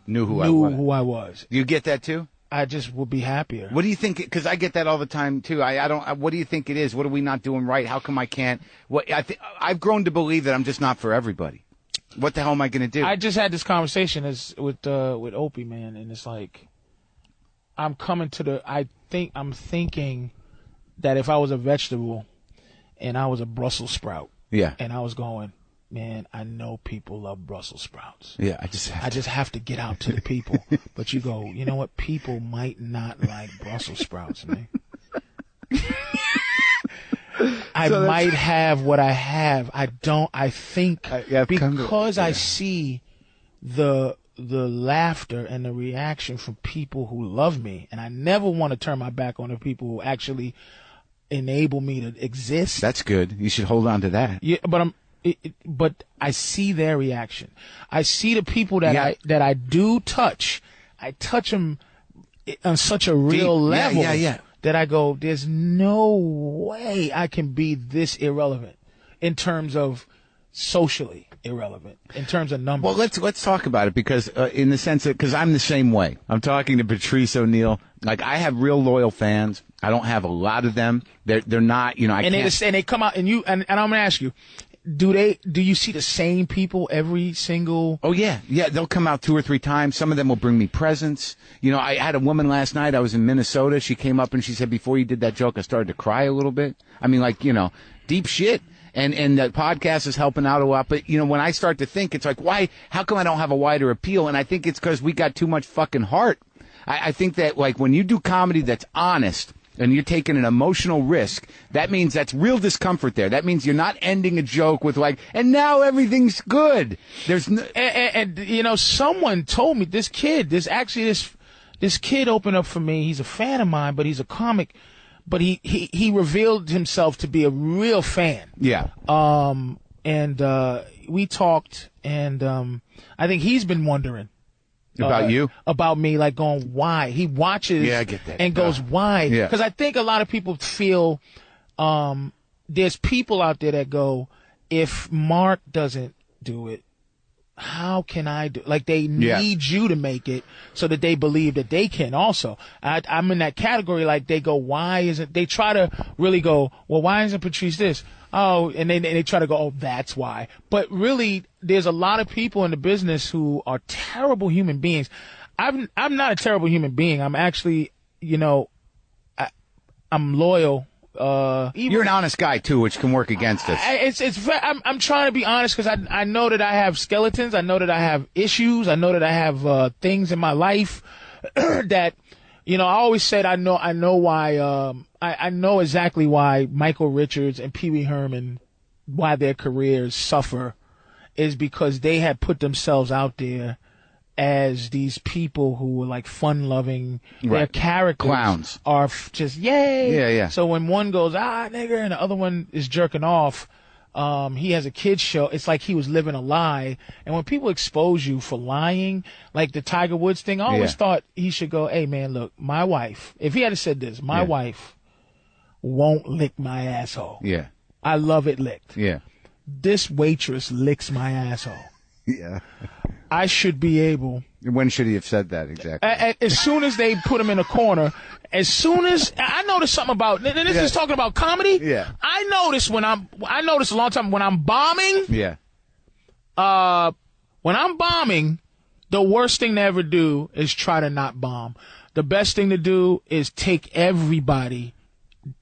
knew who I was. You get that too? I just would be happier. What do you think? Because I get that all the time too. I don't. What do you think it is? What are we not doing right? How come I can't? I've grown to believe that I'm just not for everybody. What the hell am I going to do? I just had this conversation with Opie, man, and it's like I'm thinking that if I was a vegetable and I was a Brussels sprout, and I was going, man, I know people love Brussels sprouts. Yeah, I just have to get out to the people. But you go, you know what? People might not like Brussels sprouts, man. I might have what I have. I don't. I think because I see the laughter and the reaction from people who love me, and I never want to turn my back on the people who actually enable me to exist. That's good. You should hold on to that. Yeah, but I see their reaction. I see the people that I do touch. I touch them on such a real level that I go, there's no way I can be this irrelevant in terms of socially irrelevant, in terms of numbers. Well, let's talk about it because in the sense that, because I'm the same way. I'm talking to Patrice O'Neal. Like, I have real loyal fans. I don't have a lot of them. They're not, you know, and they come out and I'm going to ask you, do you see the same people every single? Oh yeah. They'll come out 2 or 3 times. Some of them will bring me presents. You know, I had a woman last night. I was in Minnesota. She came up and she said, before you did that joke, I started to cry a little bit. I mean, like, you know, deep shit. And the podcast is helping out a lot. But, you know, when I start to think, it's like, how come I don't have a wider appeal? And I think it's because we got too much fucking heart. I think that, like, when you do comedy that's honest, and you're taking an emotional risk, that means that's real discomfort there. That means you're not ending a joke with like, and now everything's good. There's no... and you know, someone told me this kid opened up for me. He's a fan of mine, but he's a comic. But he revealed himself to be a real fan. Yeah. And we talked, and I think he's been wondering. About you? About me, like going, why? He watches I get that. And goes, why? Yeah. Because I think a lot of people feel there's people out there that go, if Mark doesn't do it, how can I do it? Like they need you to make it so that they believe that they can also. I'm in that category, like they go, why isn't, they try to really go, well, why isn't Patrice this? Oh, and they try to go, oh, that's why. But really, there's a lot of people in the business who are terrible human beings. I'm not a terrible human being. I'm actually, you know, I'm loyal. You're an honest guy too, which can work against us. I'm trying to be honest because I know that I have skeletons. I know that I have issues. I know that I have things in my life that, you know, I always said I know why. I know exactly why Michael Richards and Pee Wee Herman, why their careers suffer, is because they had put themselves out there as these people who were like fun-loving. Right. Their characters clowns are just yay. Yeah. So when one goes nigger and the other one is jerking off, he has a kid's show. It's like he was living a lie. And when people expose you for lying, like the Tiger Woods thing, I always thought he should go, hey man, look, my wife. If he had said this, my wife won't lick my asshole. Yeah. I love it licked. Yeah. This waitress licks my asshole. Yeah. I should be able. When should he have said that exactly? As soon as they put him in a corner, as soon as I noticed something about this is talking about comedy. Yeah. I noticed a long time when I'm bombing. Yeah. When I'm bombing, the worst thing to ever do is try to not bomb. The best thing to do is take everybody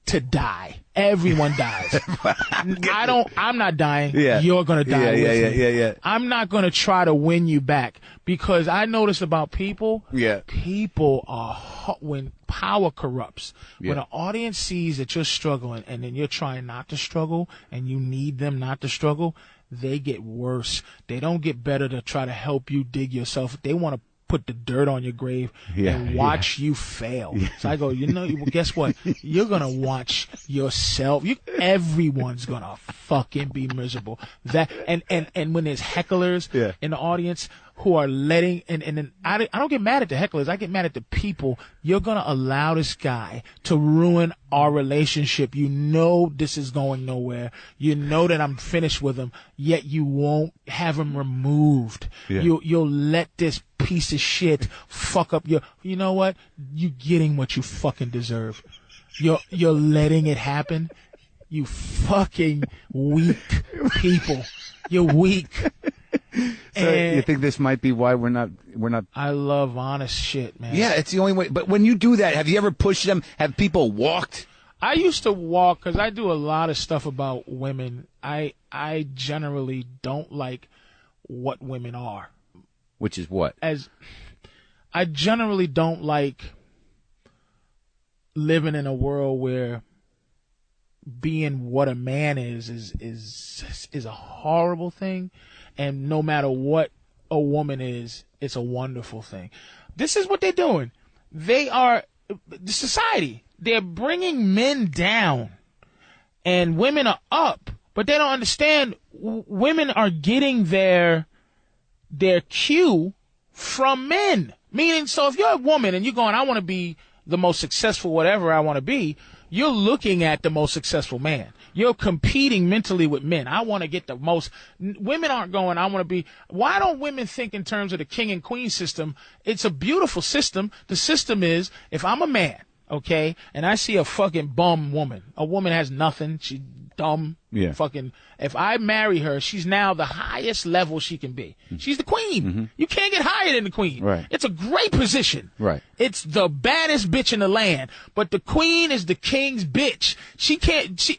to die. Everyone dies. I'm not dying. Yeah. You're going to die with me. Yeah. I'm not going to try to win you back because I notice about people. Yeah. People are when power corrupts. Yeah. When an audience sees that you're struggling and then you're trying not to struggle and you need them not to struggle, they get worse. They don't get better to try to help you dig yourself. They want to put the dirt on your grave and watch you fail. Yeah. So I go, well, guess what? You're going to watch yourself. Everyone's going to fucking be miserable. And when there's hecklers in the audience, who are letting, and I don't get mad at the hecklers. I get mad at the people. You're going to allow this guy to ruin our relationship. You know this is going nowhere. You know that I'm finished with him, yet you won't have him removed. Yeah. You'll let this piece of shit fuck up you know what? You getting what you fucking deserve. You're letting it happen. You fucking weak people. You're weak. So you think this might be why we're not? I love honest shit, man. Yeah, it's the only way. But when you do that, have you ever pushed them? Have people walked? I used to walk because I do a lot of stuff about women. I generally don't like what women are. Which is what? As I generally don't like living in a world where being what a man is a horrible thing, and no matter what a woman is, it's a wonderful thing. This is what they're doing. They are the society. They're bringing men down, and women are up. But they don't understand. Women are getting their cue from men. Meaning, so if you're a woman and you're going, I want to be the most successful whatever I want to be, you're looking at the most successful man. You're competing mentally with men. I want to get the most. Women aren't going, I want to be. Why don't women think in terms of the king and queen system? It's a beautiful system. The system is, if I'm a man, okay, and I see a fucking bum woman, a woman has nothing, she's dumb, fucking, if I marry her, she's now the highest level she can be. She's the queen. Mm-hmm. You can't get higher than the queen. Right. It's a great position. Right. It's the baddest bitch in the land, but the queen is the king's bitch.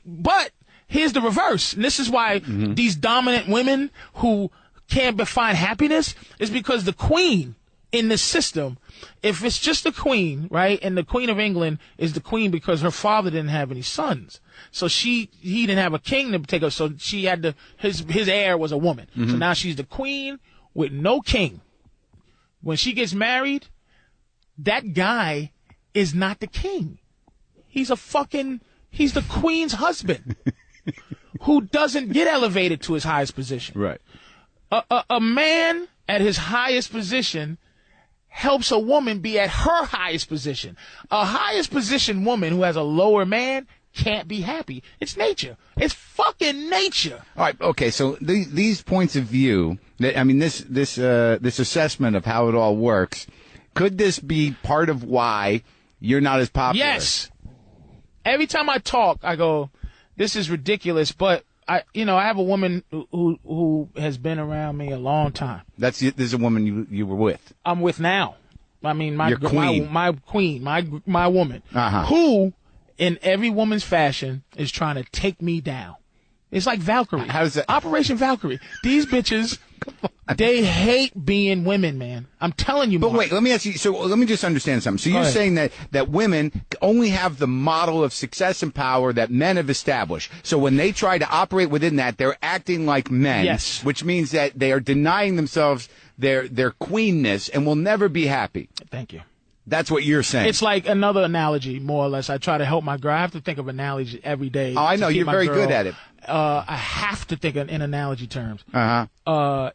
But here's the reverse, and this is why these dominant women who can't find happiness is because the queen in this system, if it's just the queen, right, and the Queen of England is the queen because her father didn't have any sons, so he didn't have a king to take her, so she had to, his heir was a woman. So now she's the queen with no king. When she gets married, that guy is not the king. He's the queen's husband who doesn't get elevated to his highest position. Right. A man at his highest position helps a woman be at her highest position. A highest position woman who has a lower man can't be happy. It's nature. It's fucking nature. All right. Okay. So these points of view, I mean, this assessment of how it all works, could this be part of why you're not as popular? Yes. Every time I talk, I go, this is ridiculous, but I have a woman who has been around me a long time. This is a woman you were with. I'm with now. I mean, Your queen. my queen, my woman, who, in every woman's fashion, is trying to take me down. It's like Valkyrie. How's that? Operation Valkyrie. These bitches, they hate being women, man. I'm telling you, But Mark. wait, let me ask you. So let me just understand something. So you're saying that women only have the model of success and power that men have established. So when they try to operate within that, they're acting like men. Yes. Which means that they are denying themselves their queenness and will never be happy. Thank you. That's what you're saying. It's like another analogy, more or less. I try to help my girl. I have to think of analogy every day. Oh, I know. To keep You're my very girl. good at it. I have to think in analogy terms.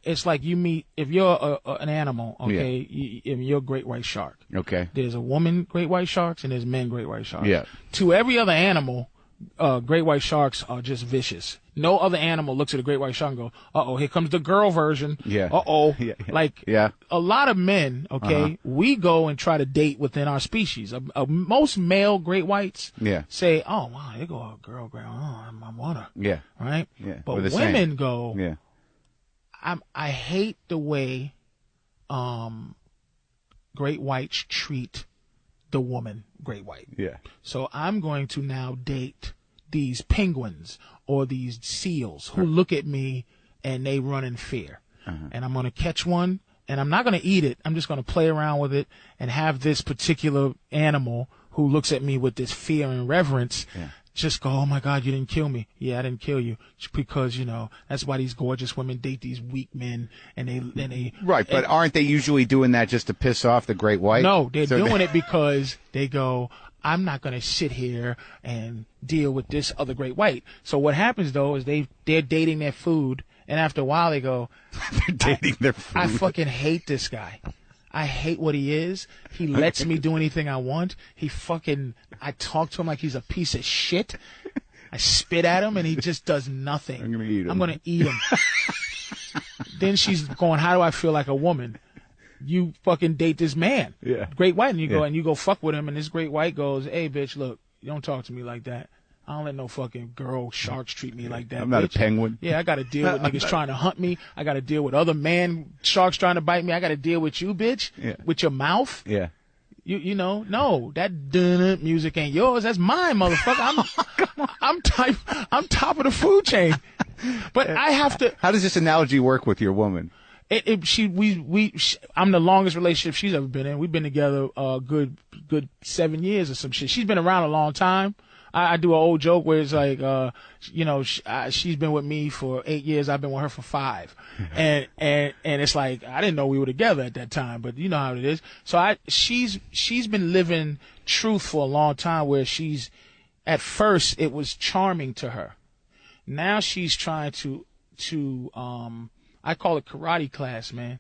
It's like you meet, if you're an animal, okay, you're a great white shark. Okay. There's a woman great white sharks and there's men great white sharks. Yeah. To every other animal, great white sharks are just vicious. No other animal looks at a great white shark and go, uh-oh, here comes the girl version. Yeah. Uh-oh. Yeah. Like, Yeah. a lot of men, okay, we go and try to date within our species. Most male great whites say, oh, wow, there go a girl, oh, I want her. Yeah. Right? Yeah. But We're the women same. go, Yeah. I hate the way great whites treat the woman great white. Yeah. So I'm going to now date these penguins or these seals who look at me and they run in fear. And I'm going to catch one and I'm not going to eat it. I'm just going to play around with it and have this particular animal who looks at me with this fear and reverence just go, oh my God, you didn't kill me. Yeah, I didn't kill you. Just because, that's why these gorgeous women date these weak men and they Right, but aren't they usually doing that just to piss off the great white? No, they're doing it because they go, I'm not going to sit here and deal with this other great white. So what happens though is they're dating their food And after a while, they go, they're dating their food. I fucking hate this guy. I hate what he is. He lets me do anything I want. I talk to him like he's a piece of shit. I spit at him and he just does nothing. I'm going to eat him. Then she's going, how do I feel like a woman? You fucking date this man. Yeah. Great white. And you go fuck with him. And this great white goes, hey, bitch, look, you don't talk to me like that. I don't let no fucking girl sharks treat me like that. I'm not bitch. a penguin. Yeah, I got to deal with niggas trying to hunt me. I got to deal with other man sharks trying to bite me. I got to deal with you, bitch, with your mouth. Yeah. You know, no, that dun music ain't yours. That's mine, motherfucker. I'm top of the food chain. But I have to. How does this analogy work with your woman? I'm the longest relationship she's ever been in. We've been together good 7 years or some shit. She's been around a long time. I do an old joke where it's like, she's been with me for 8 years. I've been with her for 5. And it's like, I didn't know we were together at that time, but you know how it is. So she's been living truth for a long time where at first it was charming to her. Now she's trying to I call it karate class, man.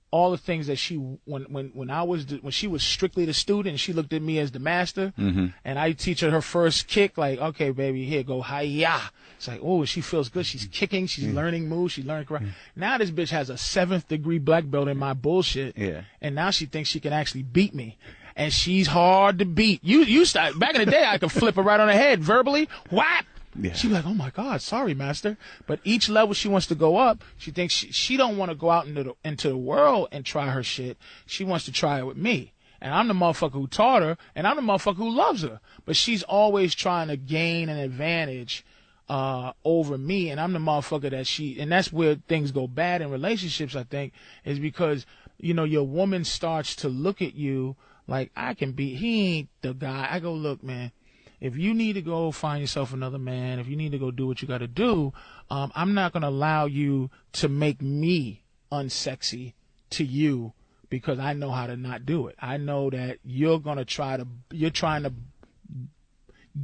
All the things that when she was strictly the student, she looked at me as the master, and I teach her first kick, like, okay, baby, here, go hi-ya. It's like, oh, she feels good. She's kicking. She's learning moves. She's learning karate. Now this bitch has a 7th degree black belt in my bullshit, and now she thinks she can actually beat me. And she's hard to beat. You start, back in the day, I could flip her right on the head verbally. Whap! Yeah. She'd be like, oh my God, sorry, master. But each level she wants to go up, she thinks she don't want to go out into the world and try her shit. She wants to try it with me. And I'm the motherfucker who taught her, and I'm the motherfucker who loves her. But she's always trying to gain an advantage over me, and I'm the motherfucker and that's where things go bad in relationships, I think, is because, your woman starts to look at you like, he ain't the guy. I go, look, man. If you need to go find yourself another man, if you need to go do what you got to do, I'm not going to allow you to make me unsexy to you because I know how to not do it. I know that you're trying to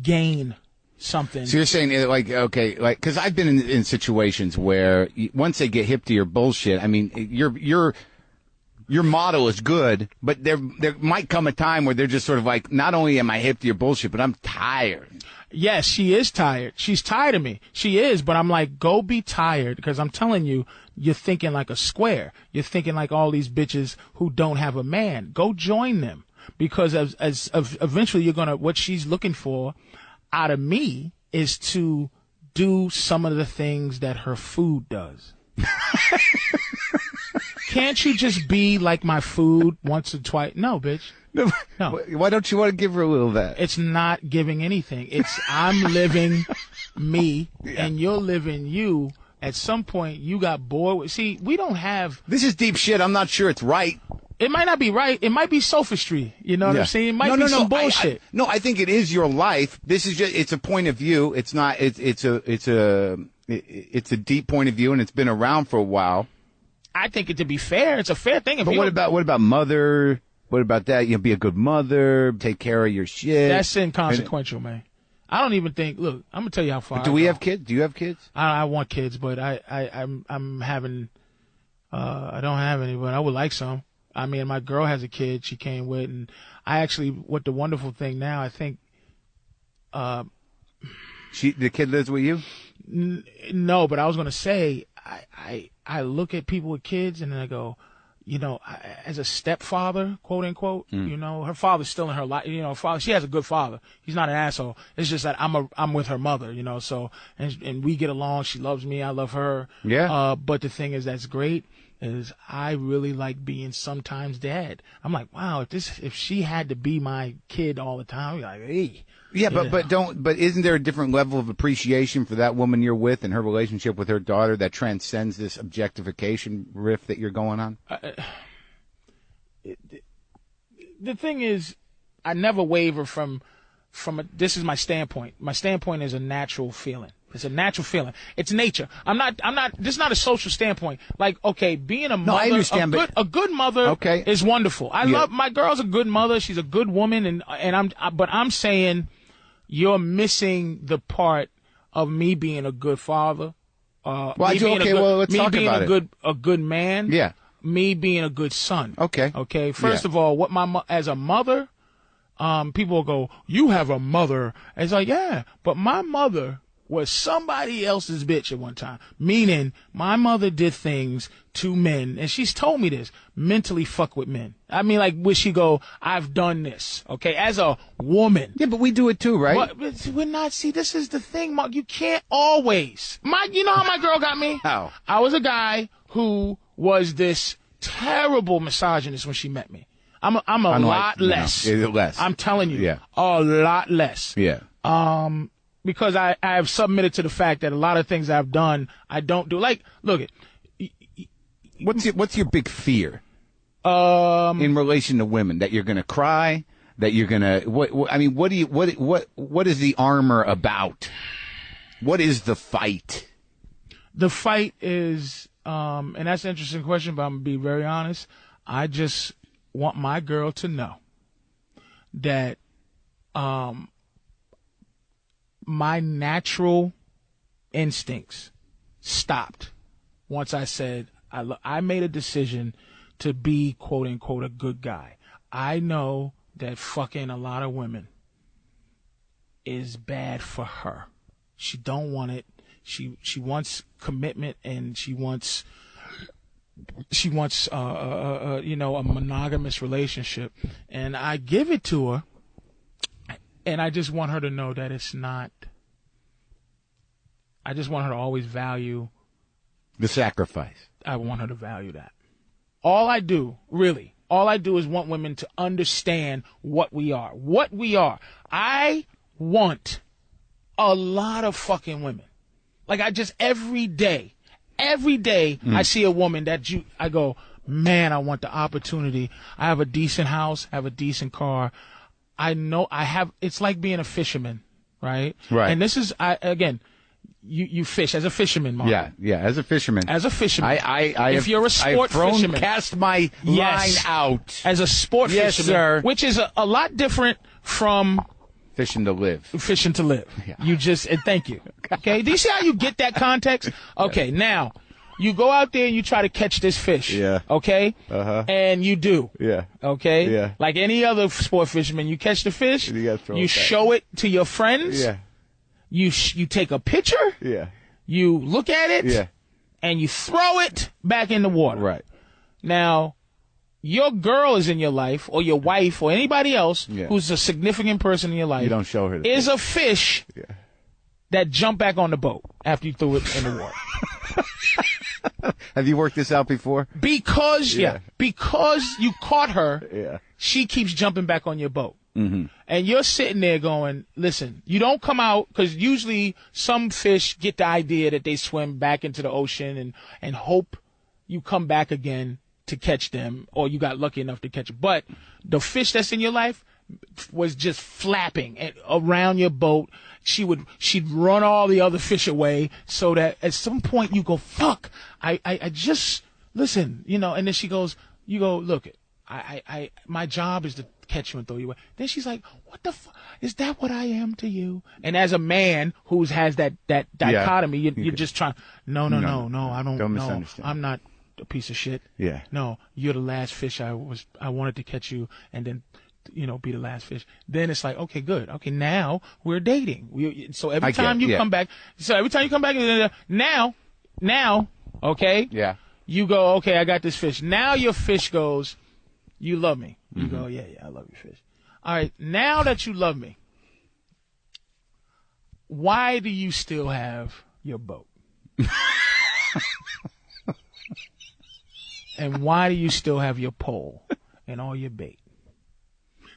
gain something. So you're saying because I've been in situations where once they get hip to your bullshit, I mean, your model is good, but there might come a time where they're just sort of like, not only am I hip to your bullshit, but I'm tired. Yes, she is tired. She's tired of me. She is, but I'm like, go be tired, because I'm telling you, you're thinking like a square. You're thinking like all these bitches who don't have a man. Go join them, because as eventually what she's looking for out of me is to do some of the things that her food does. Can't you just be like my food once or twice? No, bitch. No. Why don't you want to give her a little of that? It's not giving anything. It's I'm living me and you're living you. At some point, you got bored. See, we don't have... This is deep shit. I'm not sure it's right. It might not be right. It might be sophistry. You know what I'm saying? It might be some bullshit. I think it is your life. This is just, it's a point of view. It's not, it's a deep point of view, and it's been around for a while. I think it to be fair. It's a fair thing. But what about mother? What about that? Be a good mother, take care of your shit. That's inconsequential, man. I don't even think. Look, I'm gonna tell you how far. Do we have kids? Do you have kids? I want kids, but I'm having. I don't have any, but I would like some. I mean, my girl has a kid she came with, and what the wonderful thing now, I think. The kid lives with you? No, but I was gonna say, I look at people with kids and then I go, as a stepfather, quote unquote, her father's still in her life. She has a good father. He's not an asshole. It's just that I'm with her mother, so, and we get along. She loves me. I love her. Yeah. But the thing is, that's great, is I really like being sometimes dad. I'm like, wow, if she had to be my kid all the time, I'd be like, hey. Yeah, but isn't there a different level of appreciation for that woman you're with and her relationship with her daughter that transcends this objectification riff that you're going on? The thing is, I never waver from this is my standpoint. My standpoint is a natural feeling. It's a natural feeling. It's nature. This is not a social standpoint. Like, okay, being a mother, I understand, a good mother is wonderful. I love, my girl's a good mother. She's a good woman. But I'm saying, you're missing the part of me being a good father Well, let's talk about it. A good man. Yeah. Me being a good son. Okay. Okay. First of all, as a mother, people will go, "You have a mother." It's like, yeah, but my mother was somebody else's bitch at one time. Meaning, my mother did things to men, and she's told me this, mentally fuck with men. I mean, like, would she go, "I've done this," okay, as a woman. Yeah, but we do it too, right? But we're not, see, this is the thing, Mark. You can't always. You know how my girl got me? How? I was a guy who was this terrible misogynist when she met me. I'm a lot less. Less. I'm telling you. Yeah. A lot less. Yeah. Because I have submitted to the fact that a lot of things I've done, I don't do. Like, look it. What's your big fear? In relation to women, that you're gonna cry, that you're gonna, what is the armor about? What is the fight? The fight is, and that's an interesting question, but I'm gonna be very honest. I just want my girl to know that, my natural instincts stopped once I said I made a decision to be, quote unquote, a good guy. I know that fucking a lot of women is bad for her. She don't want it. She wants commitment, and she wants a monogamous relationship, and I give it to her. And I just want her to know that it's not. I just want her to always value the sacrifice. I want her to value that. All I do is want women to understand what we are. What we are. I want a lot of fucking women. Like, I just, every day, I see a woman I go, man, I want the opportunity. I have a decent house, I have a decent car. I know it's like being a fisherman, right? Right. And this is, you fish as a fisherman, Mark. Yeah, as a fisherman. If you're a sport fisherman. Cast my line out. As a sport fisherman. Yes, sir. Which is a lot different from fishing to live. Fishing to live. Yeah. And thank you. Okay. Do you see how you get that context? Okay. Now, you go out there and you try to catch this fish. Yeah. Okay? Uh-huh. And you do. Yeah. Okay? Yeah. Like any other sport fisherman, you catch the fish, you show it to your friends. Yeah. You take a picture. Yeah. You look at it. Yeah. And you throw it back in the water. Right. Now, your girl is in your life, or your wife, or anybody else who's a significant person in your life. You don't show her. Is a fish that jumped back on the boat after you threw it in the water. Have you worked this out before? Because you caught her, she keeps jumping back on your boat. Mm-hmm. And you're sitting there going, listen, you don't come out, because usually some fish get the idea that they swim back into the ocean and hope you come back again to catch them, or you got lucky enough to catch it. But the fish that's in your life was just flapping around your boat. She'd run all the other fish away, so that at some point you go, fuck, I just, listen, and then she goes, you go, look, my job is to catch you and throw you away. Then she's like, what the fuck, is that what I am to you? And as a man who has that dichotomy, you're just trying, no, I don't misunderstand. I'm not a piece of shit. Yeah. No, you're the last fish I wanted to catch you, and then, be the last fish. Then it's like, okay, good. Okay, now we're dating. So every time you come back, now, okay? Yeah. You go, okay, I got this fish. Now your fish goes, you love me. You go, yeah, I love your fish. All right, now that you love me, why do you still have your boat? And why do you still have your pole and all your bait?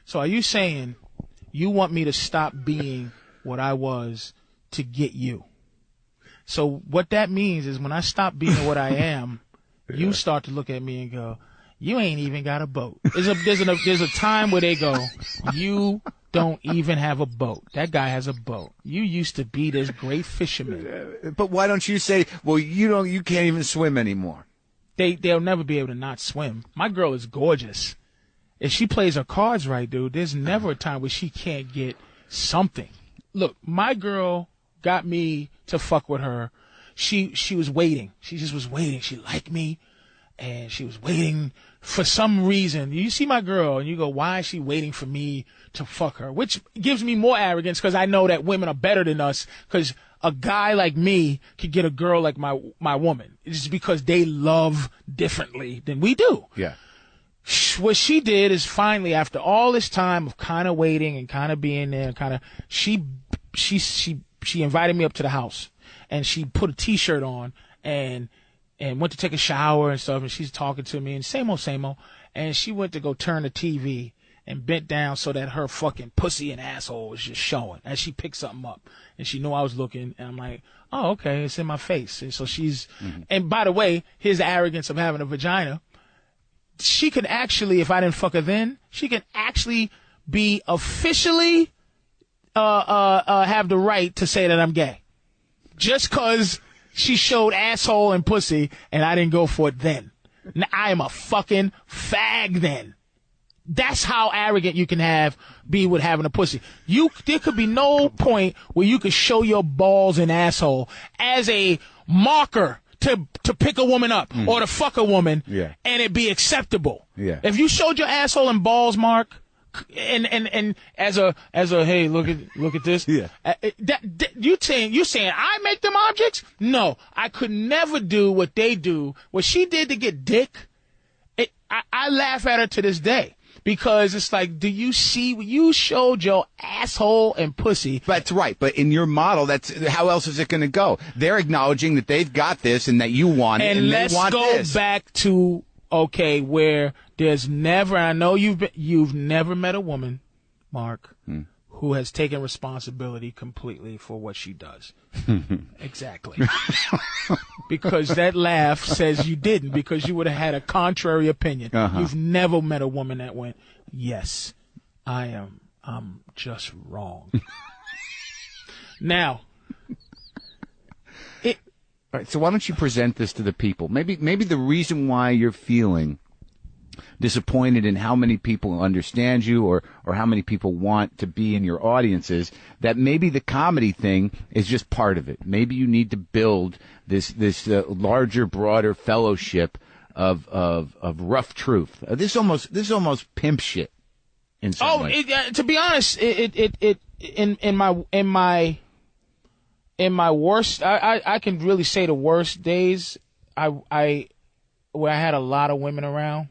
So are you saying you want me to stop being what I was to get you? So what that means is when I stop being what I am, you start to look at me and go, you ain't even got a boat. There's a time where they go, you don't even have a boat. That guy has a boat. You used to be this great fisherman. But why don't you say, well, you can't even swim anymore? They'll never be able to not swim. My girl is gorgeous. If she plays her cards right, dude, there's never a time where she can't get something. Look, my girl got me to fuck with her. she was waiting. She just was waiting. She liked me, and she was waiting for some reason. You see my girl, and you go, why is she waiting for me to fuck her? Which gives me more arrogance because I know that women are better than us. Because a guy like me could get a girl like my woman. It's just because they love differently than we do. Yeah. What she did is finally, after all this time of kind of waiting and kind of being there, she invited me up to the house, and she put a T-shirt on and went to take a shower and stuff, and she's talking to me and same old, and she went to go turn the TV and bent down so that her fucking pussy and asshole was just showing as she picked something up, and she knew I was looking, and I'm like, oh, okay, it's in my face. And so she's, and by the way, here's the arrogance of having a vagina. She could actually, if I didn't fuck her then, she could actually be officially have the right to say that I'm gay. Just because she showed asshole and pussy and I didn't go for it then. I am a fucking fag then. That's how arrogant you can be with having a pussy. There could be no point where you could show your balls and asshole as a marker to pick a woman up or to fuck a woman, and it be acceptable. Yeah. If you showed your asshole and balls, Mark, and as a hey, look at this. Yeah. You saying I make them objects? No, I could never do what they do. What she did to get dick, I laugh at her to this day. Because it's like, do you see, you showed your asshole and pussy. That's right. But in your model, how else is it going to go? They're acknowledging that they've got this and that you want it, and let's they want go this. Back to, okay, where there's never, I know you've never met a woman, Mark, who has taken responsibility completely for what she does. Exactly. Because that laugh says you didn't, because you would have had a contrary opinion. You've never met a woman that went, yes, I'm just wrong. Now, all right, so why don't you present this to the people? Maybe the reason why you're feeling disappointed in how many people understand you or how many people want to be in your audiences, that maybe the comedy thing is just part of it. Maybe you need to build this larger, broader fellowship of rough truth. This is almost pimp shit in some way. To be honest, in my worst, I can really say the worst days, where I had a lot of women around.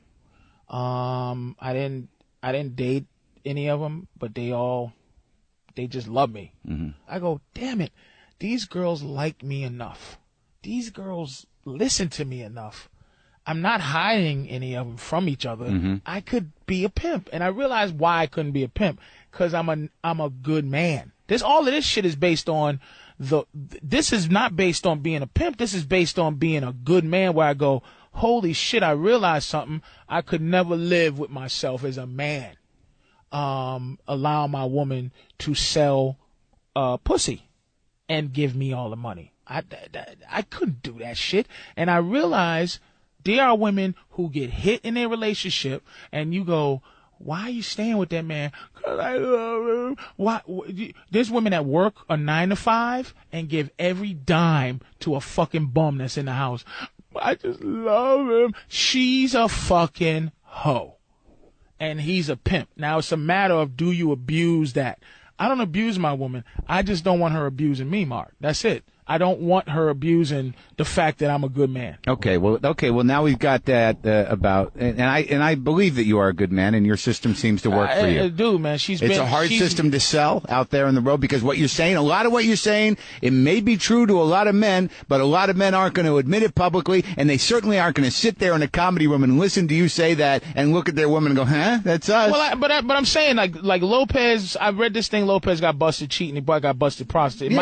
I didn't date any of them, but they just love me. I go, damn it, these girls like me enough. These girls listen to me enough. I'm not hiding any of them from each other. I could be a pimp, and I realized why I couldn't be a pimp, because I'm a good man. All of this shit is based on this is not based on being a pimp. This is based on being a good man, where I go, holy shit, I realized something. I could never live with myself as a man, allow my woman to sell pussy and give me all the money. I couldn't do that shit. And I realized there are women who get hit in their relationship, and you go, why are you staying with that man? 'Cause I love him. Why? There's women that work a 9 to 5 and give every dime to a fucking bum that's in the house. I just love him. She's a fucking hoe. And he's a pimp. Now, it's a matter of, do you abuse that? I don't abuse my woman. I just don't want her abusing me, Mark. That's it. I don't want her abusing the fact that I'm a good man. Okay. Well, now we've got that about, and I believe that you are a good man, and your system seems to work for you. I do, man. It's a hard system to sell out there on the road, because what you're saying, a lot of what you're saying, it may be true to a lot of men, but a lot of men aren't going to admit it publicly, and they certainly aren't going to sit there in a comedy room and listen to you say that and look at their woman and go, huh, that's us. Well, but I'm saying, like Lopez, I read this thing. Lopez got busted cheating. The boy got busted prostitute.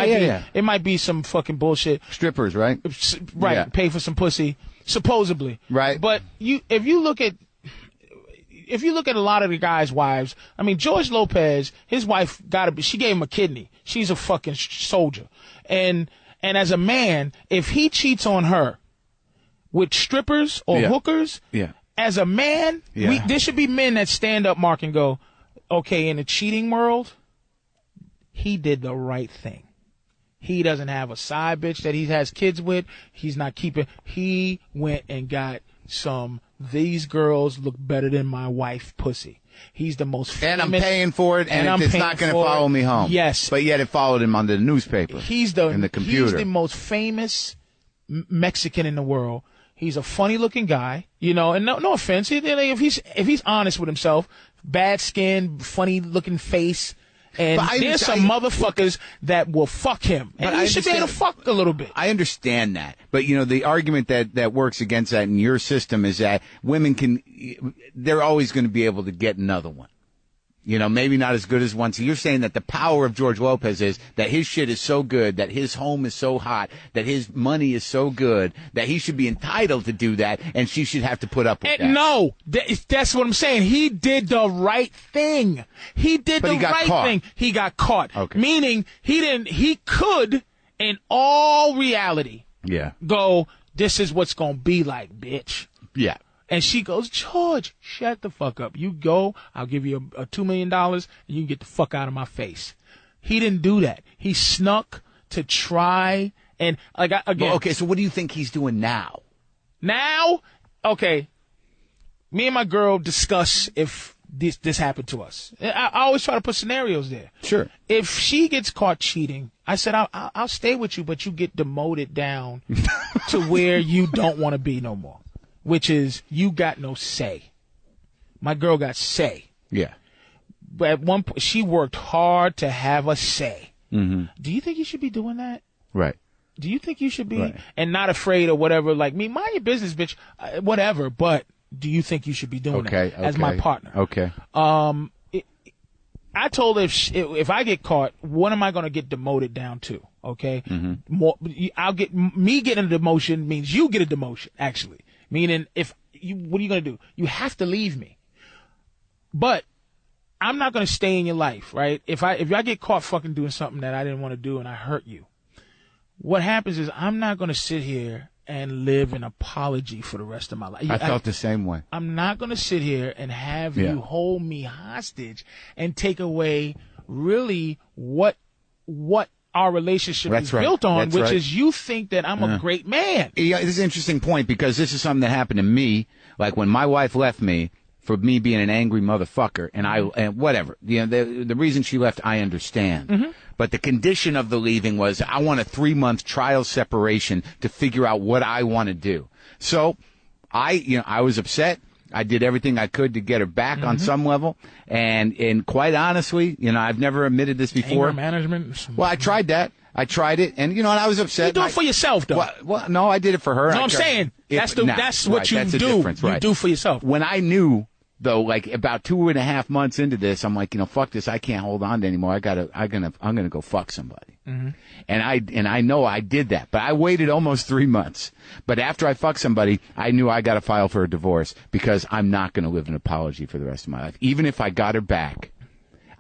It might be some fucking bullshit. Strippers, right? Right. Yeah. Pay for some pussy, supposedly. Right. But if you look at a lot of the guys' wives, I mean, George Lopez, his wife she gave him a kidney. She's a fucking soldier. And as a man, if he cheats on her with strippers or hookers, as a man, there should be men that stand up, Mark, and go, okay, in the cheating world, he did the right thing. He doesn't have a side bitch that he has kids with. He's not keeping. He went and got these girls look better than my wife pussy. He's the most famous. And I'm paying for it, and it's not going to follow me home. Yes. But yet it followed him on the newspaper. And the computer. He's the most famous Mexican in the world. He's a funny looking guy, and no offense. If he's honest with himself, bad skin, funny looking face. And there's some motherfuckers that will fuck him. And he should be able to fuck a little bit. I understand that. But, the argument that works against that in your system is that women they're always going to be able to get another one. Maybe not as good as one. So you're saying that the power of George Lopez is that his shit is so good, that his home is so hot, that his money is so good, that he should be entitled to do that, and she should have to put up with that. No, that's what I'm saying. He did the right thing. He got caught. Okay. Meaning he could, in all reality, go, this is what's going to be like, bitch. Yeah. And she goes, George, shut the fuck up. You go, I'll give you a $2 million, and you can get the fuck out of my face. He didn't do that. He snuck to try, and again. Well, okay, so what do you think he's doing now? Now, okay, me and my girl discuss if this happened to us. I always try to put scenarios there. Sure. If she gets caught cheating, I said, I'll stay with you, but you get demoted down to where you don't want to be no more. Which is, you got no say. My girl got say. Yeah. But at one point, she worked hard to have a say. Mm-hmm. Do you think you should be doing that? Right. Do you think you should be, and not afraid or whatever, like me, mind your business, bitch, whatever, but do you think you should be doing that as my partner? Okay. I told her if I get caught, what am I going to get demoted down to? Okay. Mm-hmm. Me getting a demotion means you get a demotion, actually. Meaning, what are you going to do? You have to leave me. But I'm not going to stay in your life, right? If I get caught fucking doing something that I didn't want to do and I hurt you, what happens is I'm not going to sit here and live an apology for the rest of my life. I felt the same way. I'm not going to sit here and have you hold me hostage and take away really what our relationship is built on, which is you think that I'm a great man. Yeah, this is an interesting point because this is something that happened to me. Like when my wife left me for me being an angry motherfucker, and whatever. The reason she left, I understand. Mm-hmm. But the condition of the leaving was I want a 3-month trial separation to figure out what I want to do. So I was upset. I did everything I could to get her back on some level. And quite honestly, I've never admitted this before. Anger management? Well, I tried that. I tried it, and and I was upset. You do it for yourself, though. Well, no, I did it for her. No, I'm saying that's what you do. You do for yourself. When I knew, though, like about 2.5 months into this, I'm like, fuck this. I can't hold on to anymore. I'm gonna go fuck somebody. Mm-hmm. And I know I did that, but I waited almost 3 months. But after I fucked somebody, I knew I got to file for a divorce because I'm not going to live an apology for the rest of my life. Even if I got her back,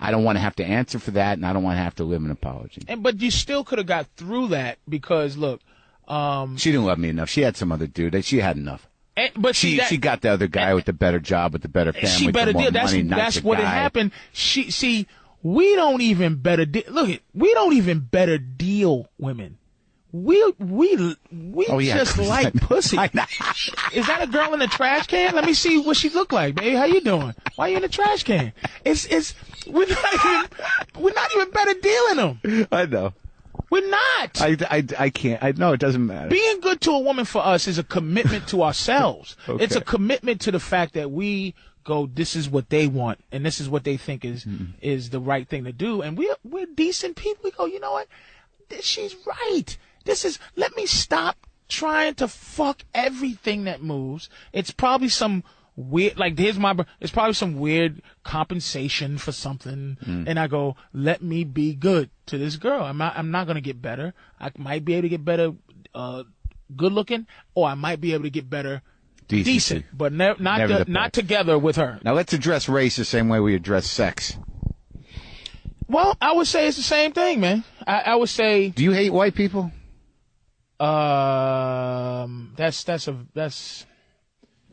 I don't want to have to answer for that, and I don't want to have to live an apology. But you still could have got through that because, look, she didn't love me enough. She had some other dude. She had enough. But she got the other guy with the better job, with the better family, she better deal. That's what had happened. We don't even better we don't even better deal women. We just like pussy. Is that a girl in the trash can? Let me see what she look like, baby. How you doing? Why you in the trash can? We're not even better dealing them. I know. We're not. I can't. I know it doesn't matter. Being good to a woman for us is a commitment to ourselves. Okay. It's a commitment to the fact that we go, this is what they want, and this is what they think is the right thing to do. And we're decent people. We go, you know what? She's right. Let me stop trying to fuck everything that moves. It's probably some weird, it's probably some weird compensation for something. And I go, let me be good to this girl. I'm not going to get better. I might be able to get better, good looking, or I might be able to get better decent, but not together with her. Now let's address race the same way we address sex. Well, I would say it's the same thing, man. I would say. Do you hate white people? That's.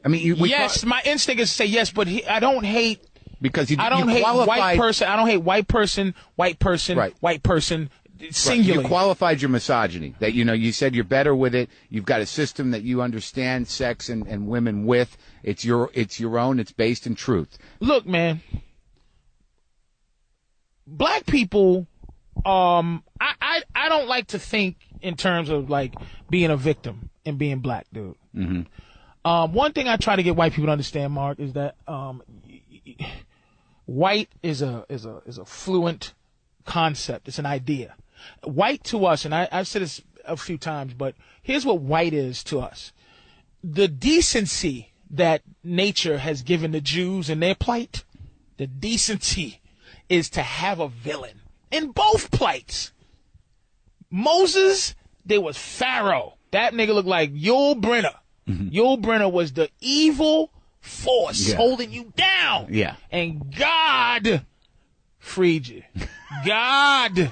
I mean, yes, my instinct is to say yes, but I don't hate. Because I don't hate white person. I don't hate white person. White person. Right. White person. singularly. You qualified your misogyny. That, you said you're better with it. You've got a system that you understand sex and women with. It's your own. It's based in truth. Look, man. Black people, I don't like to think in terms of like being a victim and being black, dude. Mm-hmm. One thing I try to get white people to understand, Mark, is that white is a fluent concept. It's an idea. White to us, and I've said this a few times, but here's what white is to us: the decency that nature has given the Jews in their plight. The decency is to have a villain in both plights. Moses, there was Pharaoh. That nigga looked like Yul Brynner. Mm-hmm. Yul Brynner was the evil force holding you down. Yeah. And God freed you. God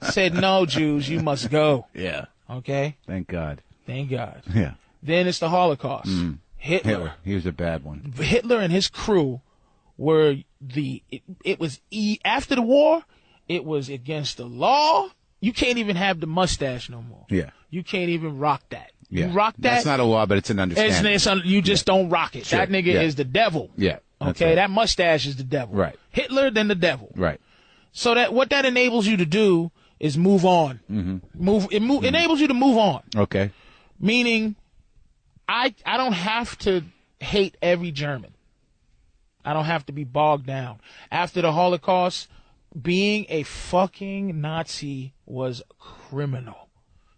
said, no, Jews, you must go. Yeah. Okay? Thank God. Thank God. Yeah. Then it's the Holocaust. Hitler. He was a bad one. Hitler and his crew were after the war, it was against the law. You can't even have the mustache no more. Yeah. You can't even rock that. Yeah. You rock that. That's not a law, but it's an understanding. You just don't rock it. Sure. That nigga is the devil. Yeah. Okay. Right. That mustache is the devil. Right. Hitler, then the devil. Right. So what that enables you to do is move on. Mm-hmm. Enables you to move on. Okay. Meaning, I don't have to hate every German. I don't have to be bogged down. After the Holocaust, being a fucking Nazi was criminal.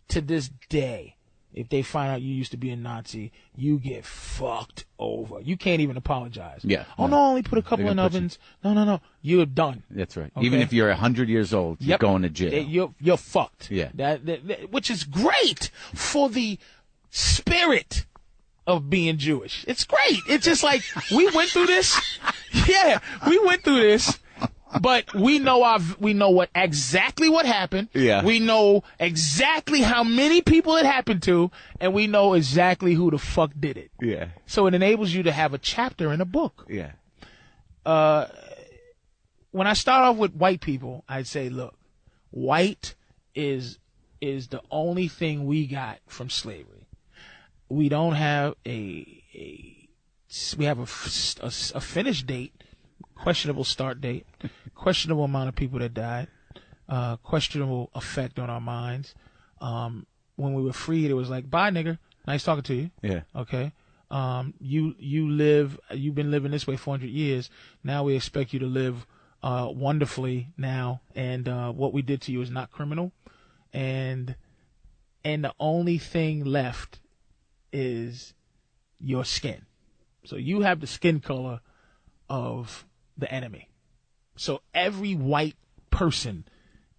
To this day, if they find out you used to be a Nazi, you get fucked over. You can't even apologize. Yeah. Oh, no, only put a couple in ovens. No. You're done. That's right. Okay? Even if you're 100 years old, you're going to jail. You're fucked. Yeah. Which is great for the spirit of being Jewish. It's great. It's just like, we went through this. Yeah, we went through this. But we know exactly what happened. Yeah. We know exactly how many people it happened to, and we know exactly who the fuck did it. Yeah. So it enables you to have a chapter in a book. Yeah. When I start off with white people, I'd say, look, white is the only thing we got from slavery. We don't have we have a finish date. Questionable start date, questionable amount of people that died, questionable effect on our minds. When we were freed, it was like, bye, nigger. Nice talking to you. Yeah. Okay. You've been living this way 400 years. Now we expect you to live wonderfully now. And what we did to you is not criminal. And the only thing left is your skin. So you have the skin color of the enemy. So every white person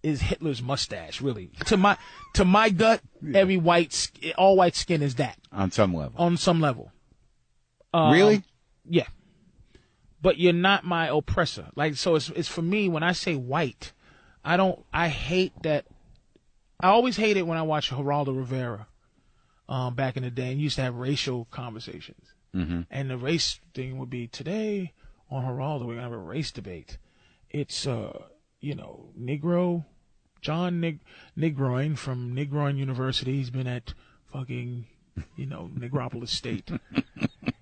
is Hitler's mustache, really. To my gut, every all white skin is that. On some level. On some level. Really? Yeah. But you're not my oppressor. Like, so it's for me, when I say white, I hate that. I always hate it when I watch Geraldo Rivera, back in the day, and used to have racial conversations. Mm-hmm. And the race thing would be, today on Geraldo, we're going to have a race debate. It's, Negro, John Negroin from Negroin University. He's been at fucking, Negropolis State.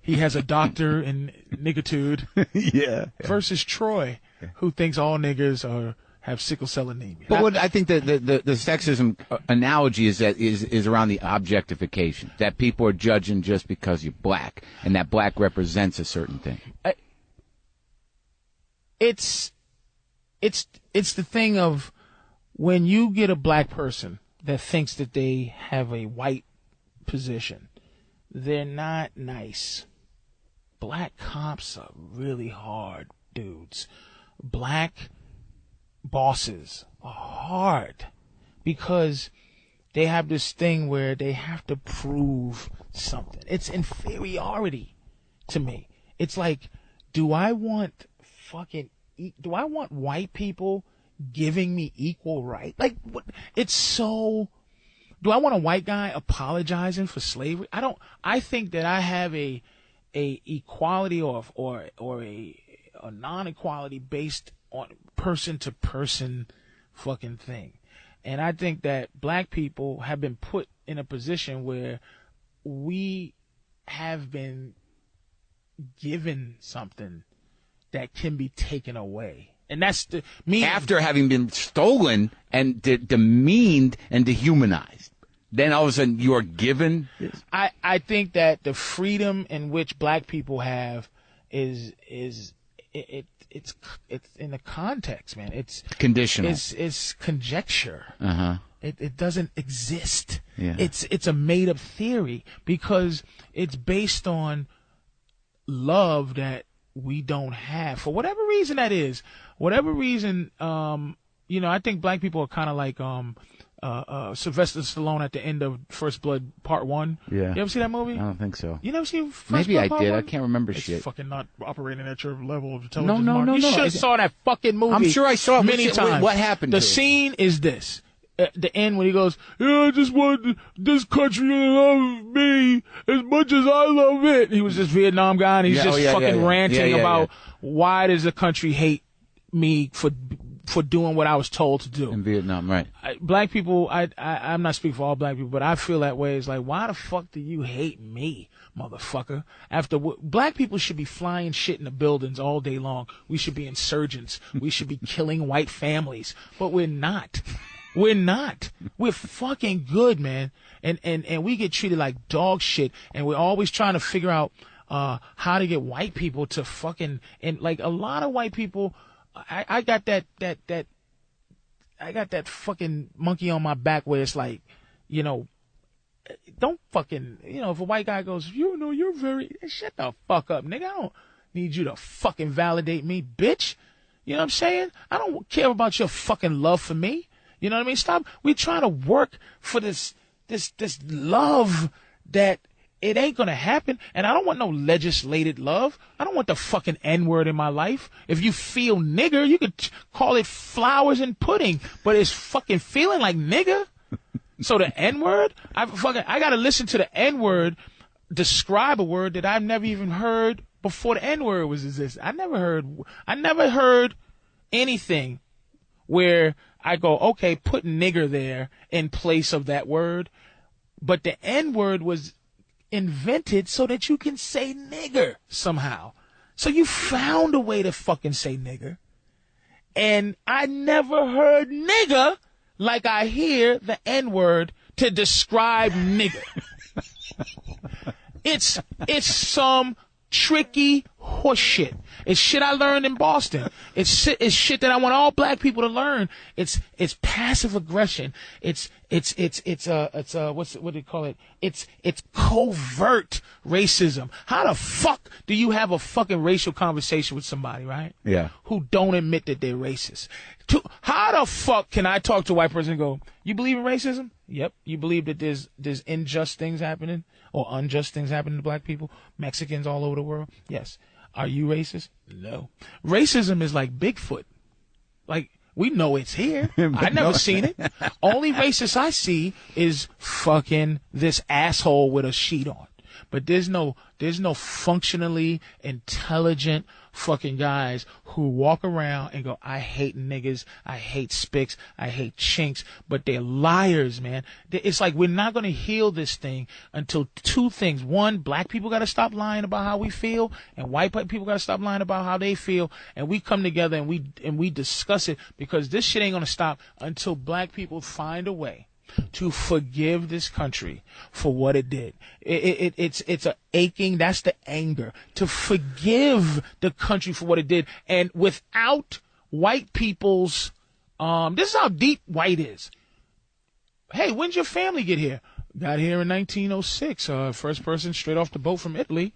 He has a doctor in niggitude. Yeah. Versus Troy, who thinks all niggers have sickle cell anemia. But what I think the sexism analogy is around the objectification, that people are judging just because you're black, and that black represents a certain thing. It's the thing of, when you get a black person that thinks that they have a white position, they're not nice. Black cops are really hard dudes. Black bosses are hard because they have this thing where they have to prove something. It's inferiority to me. It's like, do I want white people giving me equal right? Like, what? It's so. Do I want a white guy apologizing for slavery? I think that I have a equality or a non-equality based on person to person fucking thing. And I think that black people have been put in a position where we have been given something that can be taken away. And that's me. After having been stolen and demeaned and dehumanized, then all of a sudden you are given this. I think that the freedom in which black people have is it's in the context, man. It's conditional. It's conjecture. Uh-huh. It doesn't exist. Yeah. It's a made up theory because it's based on love that we don't have for whatever reason that is. Whatever reason, I think black people are kind of like Sylvester Stallone at the end of First Blood Part 1. Yeah. You ever see that movie? I don't think so. You never seen First Maybe Blood I Part did. 1? I can't remember It's shit. fucking not operating at your level of intelligence. No. You should have saw that fucking movie. I'm sure I saw it many times. What happened? The scene is this. At the end when he goes, yeah, I just want this country to love me as much as I love it. He was this Vietnam guy, and he's ranting about why does the country hate me for doing what I was told to do. In Vietnam, right. Black people, I'm not speaking for all black people, but I feel that way. It's like, why the fuck do you hate me, motherfucker? Black people should be flying shit in the buildings all day long. We should be insurgents. We should be killing white families, but we're not. We're not. We're fucking good, man. And we get treated like dog shit. And we're always trying to figure out how to get white people to fucking, and like a lot of white people, I got that fucking monkey on my back where it's like, don't fucking, if a white guy goes, you're very, shut the fuck up, nigga. I don't need you to fucking validate me, bitch. You know what I'm saying? I don't care about your fucking love for me. You know what I mean? Stop. We're trying to work for this love that it ain't going to happen. And I don't want no legislated love. I don't want the fucking N-word in my life. If you feel nigger, you could call it flowers and pudding, but it's fucking feeling like nigger. So the N-word, I got to listen to the N-word describe a word that I've never even heard before the N-word was existed. I never heard anything where I go, okay, put nigger there in place of that word. But the N-word was invented so that you can say nigger somehow. So you found a way to fucking say nigger. And I never heard nigger like I hear the N-word to describe nigger. It's some tricky horse shit. It's shit I learned in Boston. It's shit that I want all black people to learn. It's passive aggression. It's what do you call it? It's covert racism. How the fuck do you have a fucking racial conversation with somebody, right? Yeah. Who don't admit that they're racist? How the fuck can I talk to a white person and go, you believe in racism? Yep. You believe that there's unjust things happening or unjust things happening to black people, Mexicans all over the world? Yes. Are you racist? No. Racism is like Bigfoot. Like, we know it's here. I never seen it. Only racist I see is fucking this asshole with a sheet on. But there's no functionally intelligent fucking guys who walk around and go, I hate niggas, I hate spics, I hate chinks, but they're liars, man. It's like we're not going to heal this thing until two things. One, black people got to stop lying about how we feel, and white people got to stop lying about how they feel, and we come together and we discuss it, because this shit ain't going to stop until black people find a way to forgive this country for what it did. It's a aching, that's the anger, to forgive the country for what it did. And without white people's, this is how deep white is. Hey, when'd your family get here? Got here in 1906, first person straight off the boat from Italy.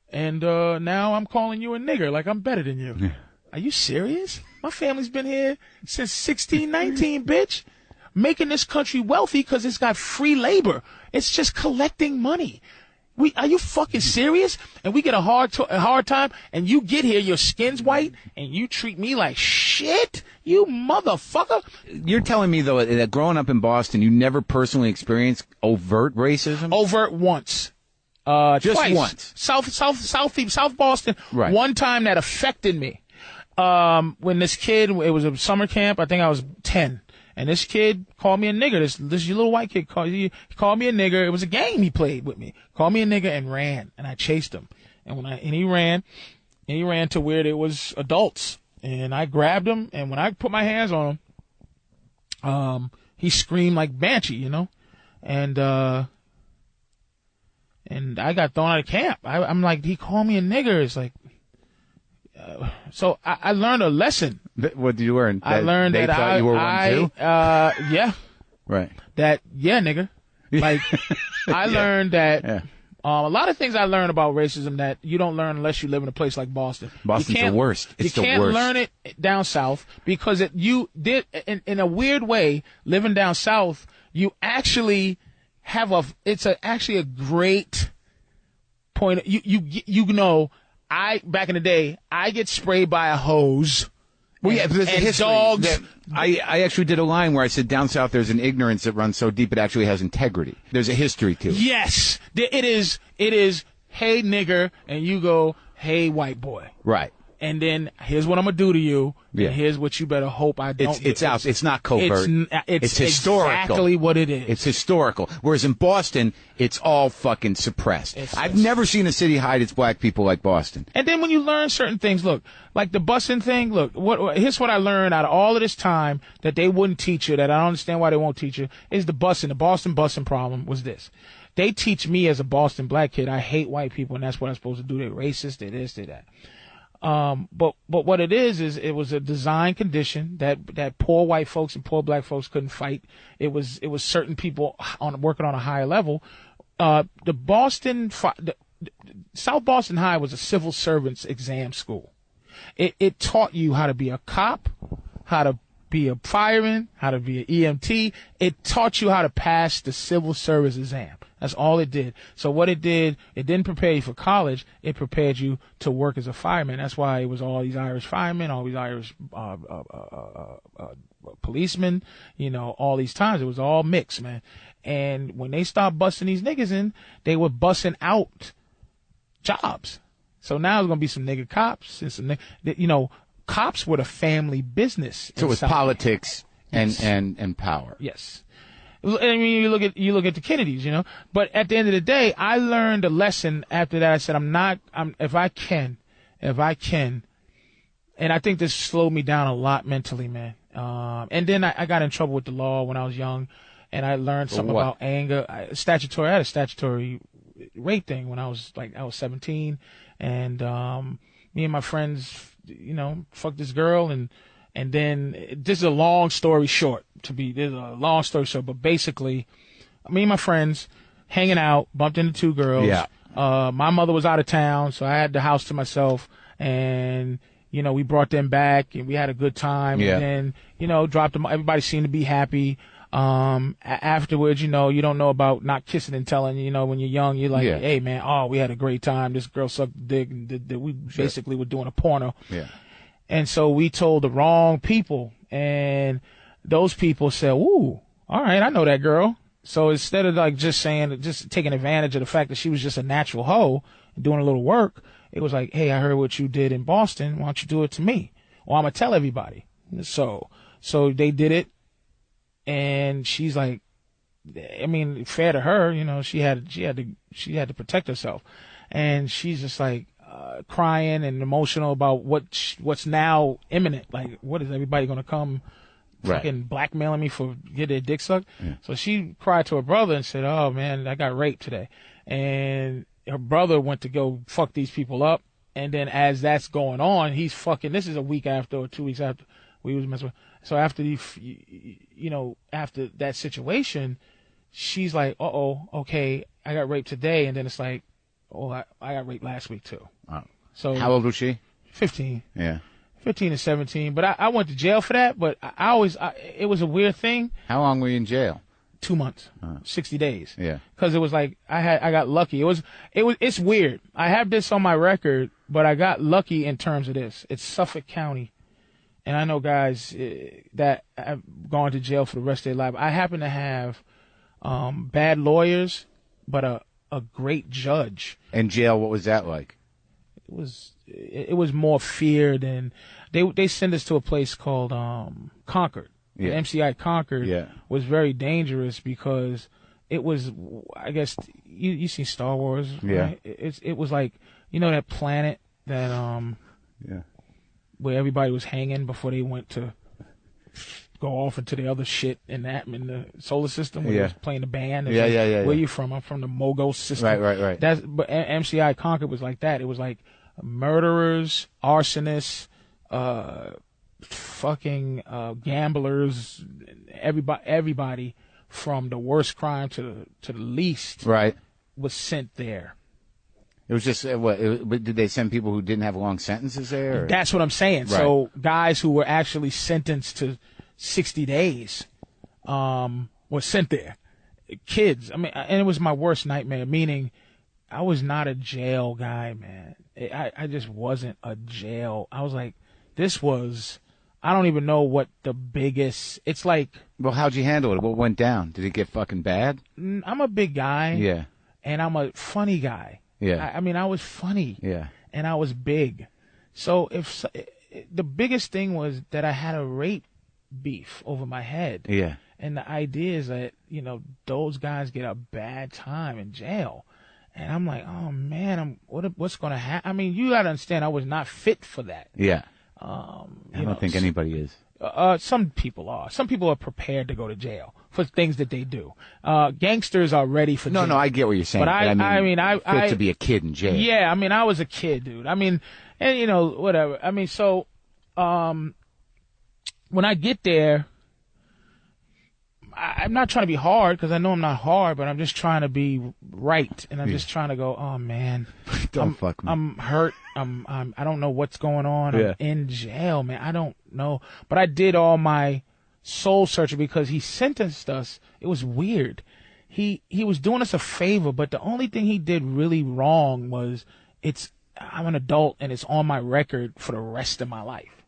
And now I'm calling you a nigger like I'm better than you. Yeah. Are you serious? My family's been here since 1619, bitch. Making this country wealthy because it's got free labor. It's just collecting money. Are you fucking serious? And we get a hard time, and you get here, your skin's white, and you treat me like shit? You motherfucker. You're telling me, though, that growing up in Boston, you never personally experienced overt racism? Overt once. Just twice. Once. South Boston. Right. One time that affected me. When this kid, it was a summer camp, I think I was 10. And this kid called me a nigger. This little white kid called me a nigger. It was a game he played with me. Called me a nigger and ran, and I chased him. And he ran to where there was adults, and I grabbed him. And when I put my hands on him, he screamed like Banshee, you know, and I got thrown out of camp. I'm like, he called me a nigger. It's like, so I learned a lesson. What did you learn? I learned that thought you were one too? Yeah. Right. Nigger. Like, I learned that a lot of things I learned about racism that you don't learn unless you live in a place like Boston. Boston's the worst. It's the worst. You can't learn it down south because you did, in a weird way, living down south, you actually have actually a great point. You know, back in the day, I get sprayed by a hose. Well, yeah, there's a history. Dogs. I actually did a line where I said down south there's an ignorance that runs so deep it actually has integrity. There's a history to it. Yes, it is. Hey nigger, and you go, hey white boy. Right. And then here's what I'm gonna do to you. Yeah. And here's what you better hope I don't. It's out. It's not covert. It's historical. Exactly what it is. It's historical. Whereas in Boston, it's all fucking suppressed. I've never seen a city hide its black people like Boston. And then when you learn certain things, look, like the busing thing. Look, here's what I learned out of all of this time that they wouldn't teach you. That I don't understand why they won't teach you is the busing. The Boston busing problem was this. They teach me as a Boston black kid, I hate white people, and that's what I'm supposed to do. They're racist. They're this. They're that. But what it is it was a design condition that poor white folks and poor black folks couldn't fight. It was certain people working on a higher level. The South Boston High was a civil servants exam school. It taught you how to be a cop, how to be a fireman, how to be an EMT. It taught you how to pass the civil service exam. That's all it did. So what it did, it didn't prepare you for college. It prepared you to work as a fireman. That's why it was all these Irish firemen, all these Irish policemen, you know, all these times. It was all mixed, man. And when they stopped busting these niggas in, they were busting out jobs. So now there's going to be some nigga cops and some, you know, cops were the family business. So it was politics and power. Yes. I mean, you look at the Kennedys, you know. But at the end of the day, I learned a lesson after that. I said, if I can, and I think this slowed me down a lot mentally, man. And then I got in trouble with the law when I was young, and I learned something about anger. I had a statutory rape thing when I was 17, and me and my friends, you know, fucked this girl, and then this is a long story short. But basically, me and my friends hanging out, bumped into two girls. Yeah. My mother was out of town, so I had the house to myself, and you know, we brought them back, and we had a good time. Yeah. And then, you know, dropped them. Everybody seemed to be happy. Afterwards, you know, you don't know about not kissing and telling. You know, when you're young, you're like, hey man, we had a great time. This girl sucked dick, and we basically were doing a porno. Yeah. And so we told the wrong people, and those people said, ooh, all right, I know that girl. So instead of like just taking advantage of the fact that she was just a natural hoe and doing a little work, it was like, hey, I heard what you did in Boston. Why don't you do it to me? Or I'm going to tell everybody. So they did it. And she's like, I mean, fair to her, you know, she had to protect herself. And she's just like, crying and emotional about what's now imminent. Like, what is everybody going to come fucking blackmailing me for get their dick sucked? Yeah. So she cried to her brother and said, oh man, I got raped today. And her brother went to go fuck these people up. And then as that's going on, he's fucking, this is a week after or 2 weeks after we was messing with. So after after that situation, she's like, okay, I got raped today. And then it's like, I got raped last week too. Oh. So how old was she? 15. Yeah. 15 and 17. But I went to jail for that, but it was a weird thing. How long were you in jail? 2 months, 60 days. Yeah. Cause it was like, I got lucky. It's weird. I have this on my record, but I got lucky in terms of this. It's Suffolk County. And I know guys that have gone to jail for the rest of their life. I happen to have, bad lawyers, but a great judge. In jail, what was that like? It was more fear than they send us to a place called Concord, Yeah. And MCI Concord was very dangerous because it was, I guess, you see Star Wars, right? It was like, you know, that planet that where everybody was hanging before they went to go off into the other shit in the solar system where they was playing the band. Where you from? I'm from the Mogos system. Right. But MCI Concord was like that. It was like murderers, arsonists, fucking gamblers, everybody from the worst crime to the least was sent there. It was just did they send people who didn't have long sentences there? Or? That's what I'm saying. Right. So guys who were actually sentenced to 60 days were sent there. Kids. I mean, and it was my worst nightmare, meaning I was not a jail guy, man. I just wasn't a jail. I was like, I don't even know what the biggest, it's like. Well, how'd you handle it? What went down? Did it get fucking bad? I'm a big guy. Yeah. And I'm a funny guy. Yeah. I mean, I was funny. Yeah. And I was big. So the biggest thing was that I had a rape beef over my head. Yeah. And the idea is that, you know, those guys get a bad time in jail. And I'm like, oh man, what's going to happen? I mean, you got to understand, I was not fit for that. Yeah. I don't think anybody is. Some people are. Some people are prepared to go to jail for things that they do. Gangsters are ready for jail. No, I get what you're saying. But I mean, fit to be a kid in jail. Yeah, I mean, I was a kid, dude. I mean, and you know, whatever. I mean, so when I get there, I'm not trying to be hard because I know I'm not hard, but I'm just trying to be right, and I'm just trying to go. Oh man, fuck me. I'm hurt. I don't know what's going on. I'm in jail, man. I don't know, but I did all my soul searching because he sentenced us. It was weird. He was doing us a favor, but the only thing he did really wrong was I'm an adult and it's on my record for the rest of my life.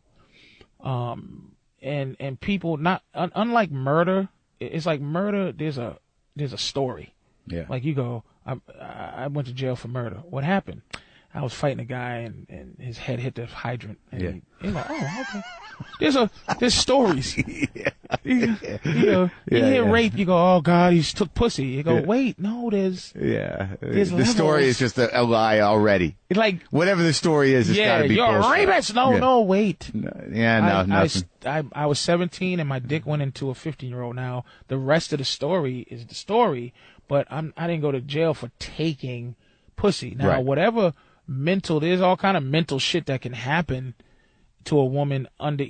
And people unlike murder. It's like murder. There's a story. Yeah. Like you go, I went to jail for murder. What happened? I was fighting a guy and his head hit the hydrant. And he's like, oh, okay. There's stories. You hear rape, you go, oh God, he took pussy. You go, wait, no, there's the story is just a lie already. Like whatever the story is, it's got to be you're bullshit. a rapist. No, wait. Nothing. I was 17 and my dick went into a 15-year-old. Now the rest of the story is the story, but I didn't go to jail for taking pussy. Now whatever there's all kind of mental shit that can happen to a woman under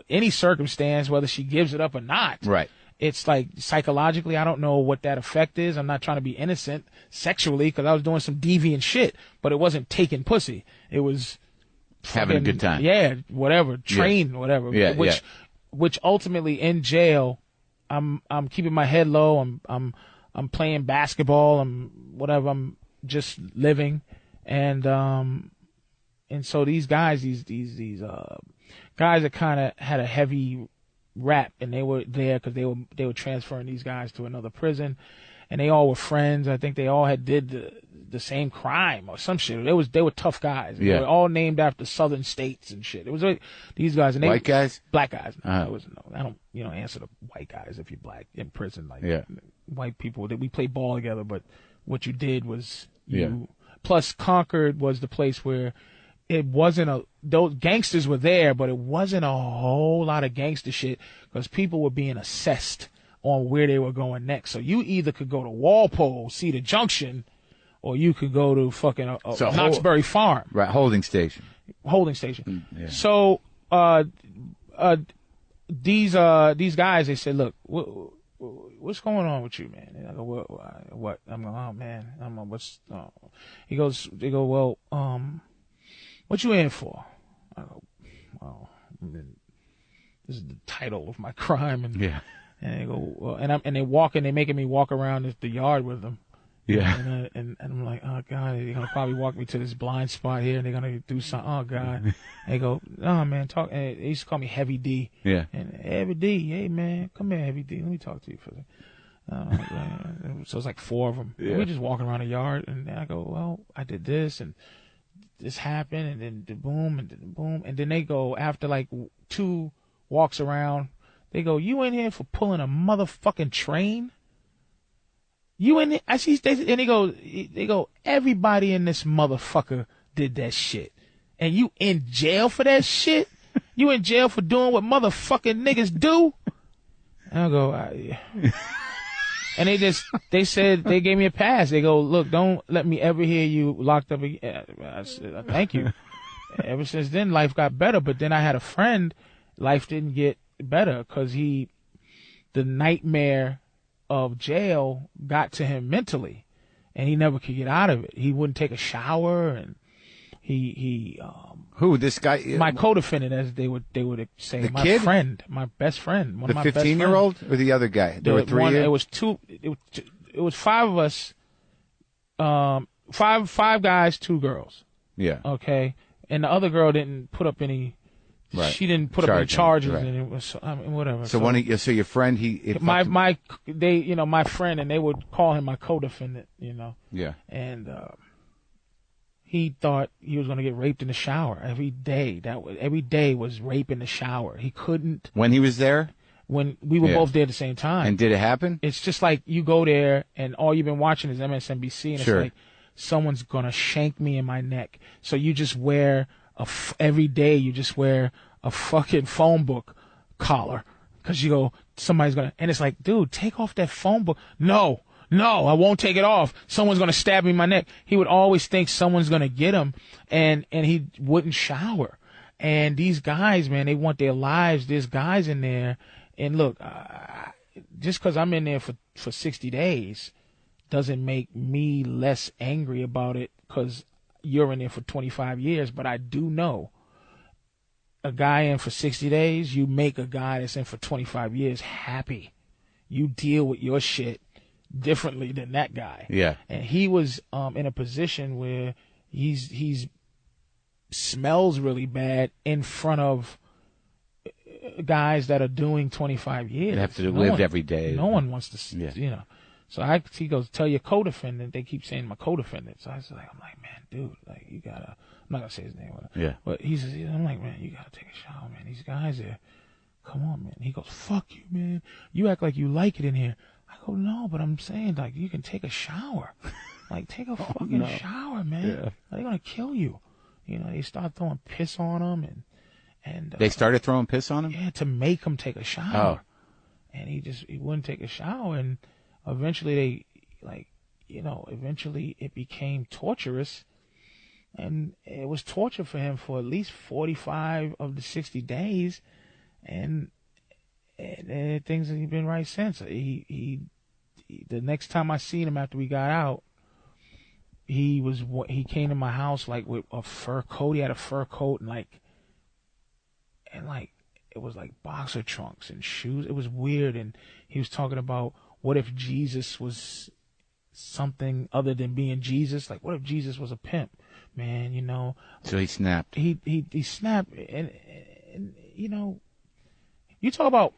any circumstance, whether she gives it up or not. Right. It's like psychologically, I don't know what that effect is. I'm not trying to be innocent sexually because I was doing some deviant shit, but it wasn't taking pussy. It was having a good time. Yeah, whatever. Whatever. Yeah, which ultimately in jail, I'm keeping my head low. I'm playing basketball. I'm just living, and so these guys, these guys that kind of had a heavy rap, and they were there because they were transferring these guys to another prison, and they all were friends. I think they all did the same crime or some shit. They were tough guys. Yeah. They were all named after southern states and shit. It was like these guys, and white guys, black guys. I don't answer to white guys if you're black in prison. Like white people, we played ball together, but what you did was Plus, Concord was the place where it wasn't those gangsters were there, but it wasn't a whole lot of gangster shit because people were being assessed on where they were going next. So you either could go to Walpole, Cedar Junction, or you could go to fucking Knoxbury Farm. Right, holding station. Yeah. So these guys, they said, look, what's going on with you, man? And I go, what? I'm going, oh man, they go, well, what you in for? I go, well, this is the title of my crime, and they go, well, and they walk, and they making me walk around the yard with them. Yeah. And I'm like, oh God, they're gonna probably walk me to this blind spot here, and they're gonna do something. Oh God. And they go, oh man, talk. And they used to call me Heavy D. Yeah. And Heavy D, hey man, come here, Heavy D, let me talk to you for a second. So it's like 4 of them. Yeah. And we're just walking around the yard, and I go, well, I did this, and this happened, and then the boom, and then boom, and then they go after like 2 walks around. They go, you in here for pulling a motherfucking train? You in there? I see, and they go, everybody in this motherfucker did that shit. And you in jail for that shit? You in jail for doing what motherfucking niggas do? And I go, yeah. And they said, they gave me a pass. They go, look, don't let me ever hear you locked up again. I said, thank you. Ever since then, life got better. But then I had a friend, life didn't get better because the nightmare of jail got to him mentally, and he never could get out of it. He wouldn't take a shower, and who, this guy? My co-defendant, as they would say, the my kid? friend, my best friend, one the of my 15-year-old or the other guy? There were three. It was two. It was five of us. Five guys, 2 girls. Yeah. Okay, and the other girl didn't put up any. Right. She didn't put up any charges, right. And it was whatever. So your friend, my friend, and they would call him my co-defendant, Yeah. And he thought he was going to get raped in the shower every day. Every day was rape in the shower. He couldn't. When he was there? When we were both there at the same time. And did it happen? It's just like you go there and all you've been watching is MSNBC, and sure. It's like someone's going to shank me in my neck. So you just wear every day you just wear a fucking phone book collar because you go, somebody's going to, and it's like, dude, take off that phone book. No, I won't take it off. Someone's going to stab me in my neck. He would always think someone's going to get him, and he wouldn't shower. And these guys, man, they want their lives. There's guys in there. And look, just because I'm in there for 60 days doesn't make me less angry about it because you're in there for 25 years. But I do know a guy in for 60 days, you make a guy that's in for 25 years happy. You deal with your shit differently than that guy. Yeah. And he was in a position where he's smells really bad in front of guys that are doing 25 years. They have to live every day. No one wants to, So he goes, tell your co-defendant. They keep saying my co-defendant. So I'm like, man, dude, like you gotta. I'm not gonna say his name. Yeah. But I'm like, man, you gotta take a shower, man. These guys are, come on, man. He goes, fuck you, man. You act like you like it in here. I go, no, but I'm saying like you can take a shower. Like take a fucking shower, man. Yeah. They're gonna kill you. They start throwing piss on him and they started throwing piss on him? Yeah, to make him take a shower. Oh. And he wouldn't take a shower, and eventually eventually it became torturous, and it was torture for him for at least 45 of the 60 days, and things have been right since. He the next time I seen him after we got out, he came to my house like with a fur coat. He had a fur coat and it was like boxer trunks and shoes. It was weird, and he was talking about what if Jesus was something other than being Jesus? Like, what if Jesus was a pimp, man? So he snapped. He snapped, and you talk about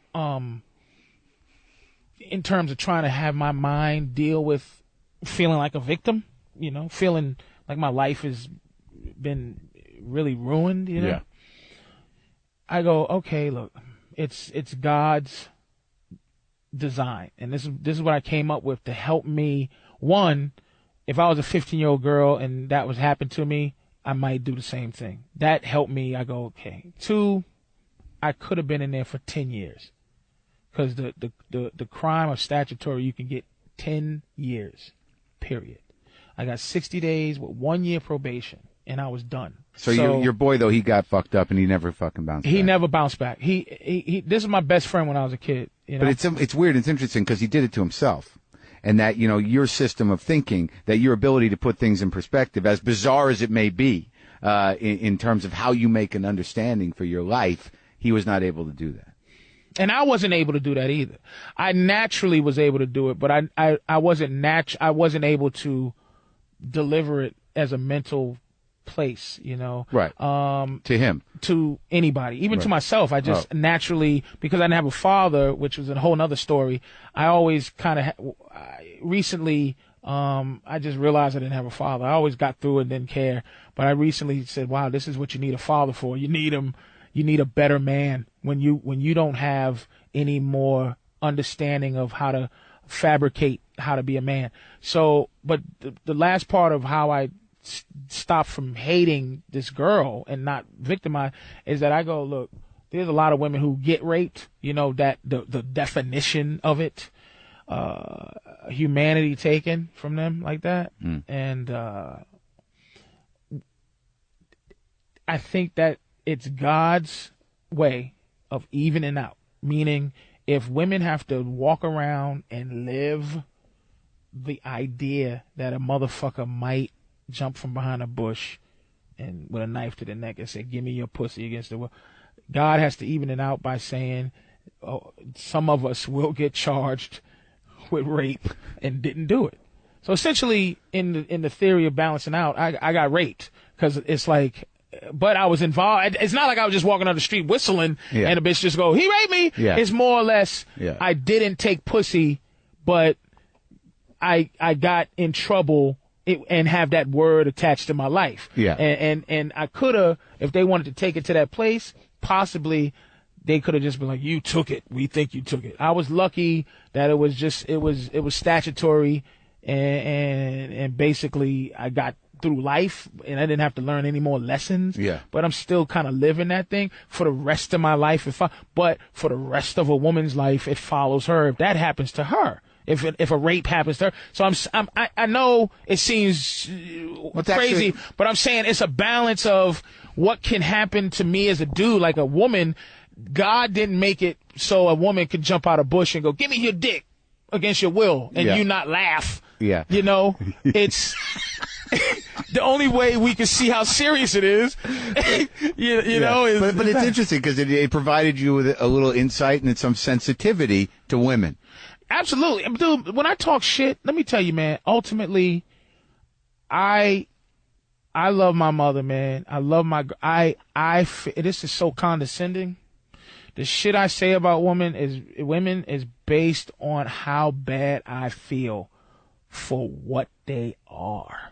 in terms of trying to have my mind deal with feeling like a victim. Feeling like my life has been really ruined. Yeah. I go, okay, look, it's God's design, and this is what I came up with to help me. One, if I was a 15-year-old girl and that was happened to me, I might do the same thing. That helped me. I go, okay. 2, I could have been in there for 10 years, because the crime of statutory, you can get 10 years, period. I got 60 days with 1 year probation, and I was done. So your boy, though, he got fucked up and he never fucking bounced back. He never bounced back. He this is my best friend when I was a kid. But it's weird. It's interesting because he did it to himself. And that, your system of thinking, that your ability to put things in perspective, as bizarre as it may be, in terms of how you make an understanding for your life, he was not able to do that. And I wasn't able to do that either. I naturally was able to do it, but I wasn't able to deliver it as a mental place, Right. To him. To anybody, even right. to myself. I just naturally, because I didn't have a father, which was a whole nother story. I always kind of, recently, I just realized I didn't have a father. I always got through it and didn't care. But I recently said, wow, this is what you need a father for. You need him. You need a better man when you don't have any more understanding of how to fabricate how to be a man. So, but the last part of how I stop from hating this girl and not victimize is that I go, look, there's a lot of women who get raped, that the definition of it, humanity taken from them like that. And I think that it's God's way of evening out, meaning if women have to walk around and live the idea that a motherfucker might jump from behind a bush and with a knife to the neck and say, give me your pussy against the wall, God has to even it out by saying, some of us will get charged with rape and didn't do it. So essentially, in the theory of balancing out, I got raped because it's like, but I was involved. It's not like I was just walking down the street whistling and the bitch just go, he raped me. Yeah. It's more or less, I didn't take pussy, but I got in trouble and have that word attached to my life. Yeah. And I could have, if they wanted to take it to that place, possibly they could have just been like, you took it. We think you took it. I was lucky that it was statutory and basically I got through life and I didn't have to learn any more lessons. Yeah. But I'm still kind of living that thing for the rest of my life. But for the rest of a woman's life, it follows her if that happens to her. If a rape happens to her. So I know it seems crazy, but I'm saying it's a balance of what can happen to me as a dude, like a woman. God didn't make it so a woman could jump out a bush and go, give me your dick against your will, and you not laugh. Yeah. It's the only way we can see how serious it is, you know. Is but it's interesting because it provided you with a little insight and some sensitivity to women. Absolutely. Dude, when I talk shit, let me tell you, man, ultimately, I love my mother, man. I love this is so condescending. The shit I say about women is based on how bad I feel for what they are.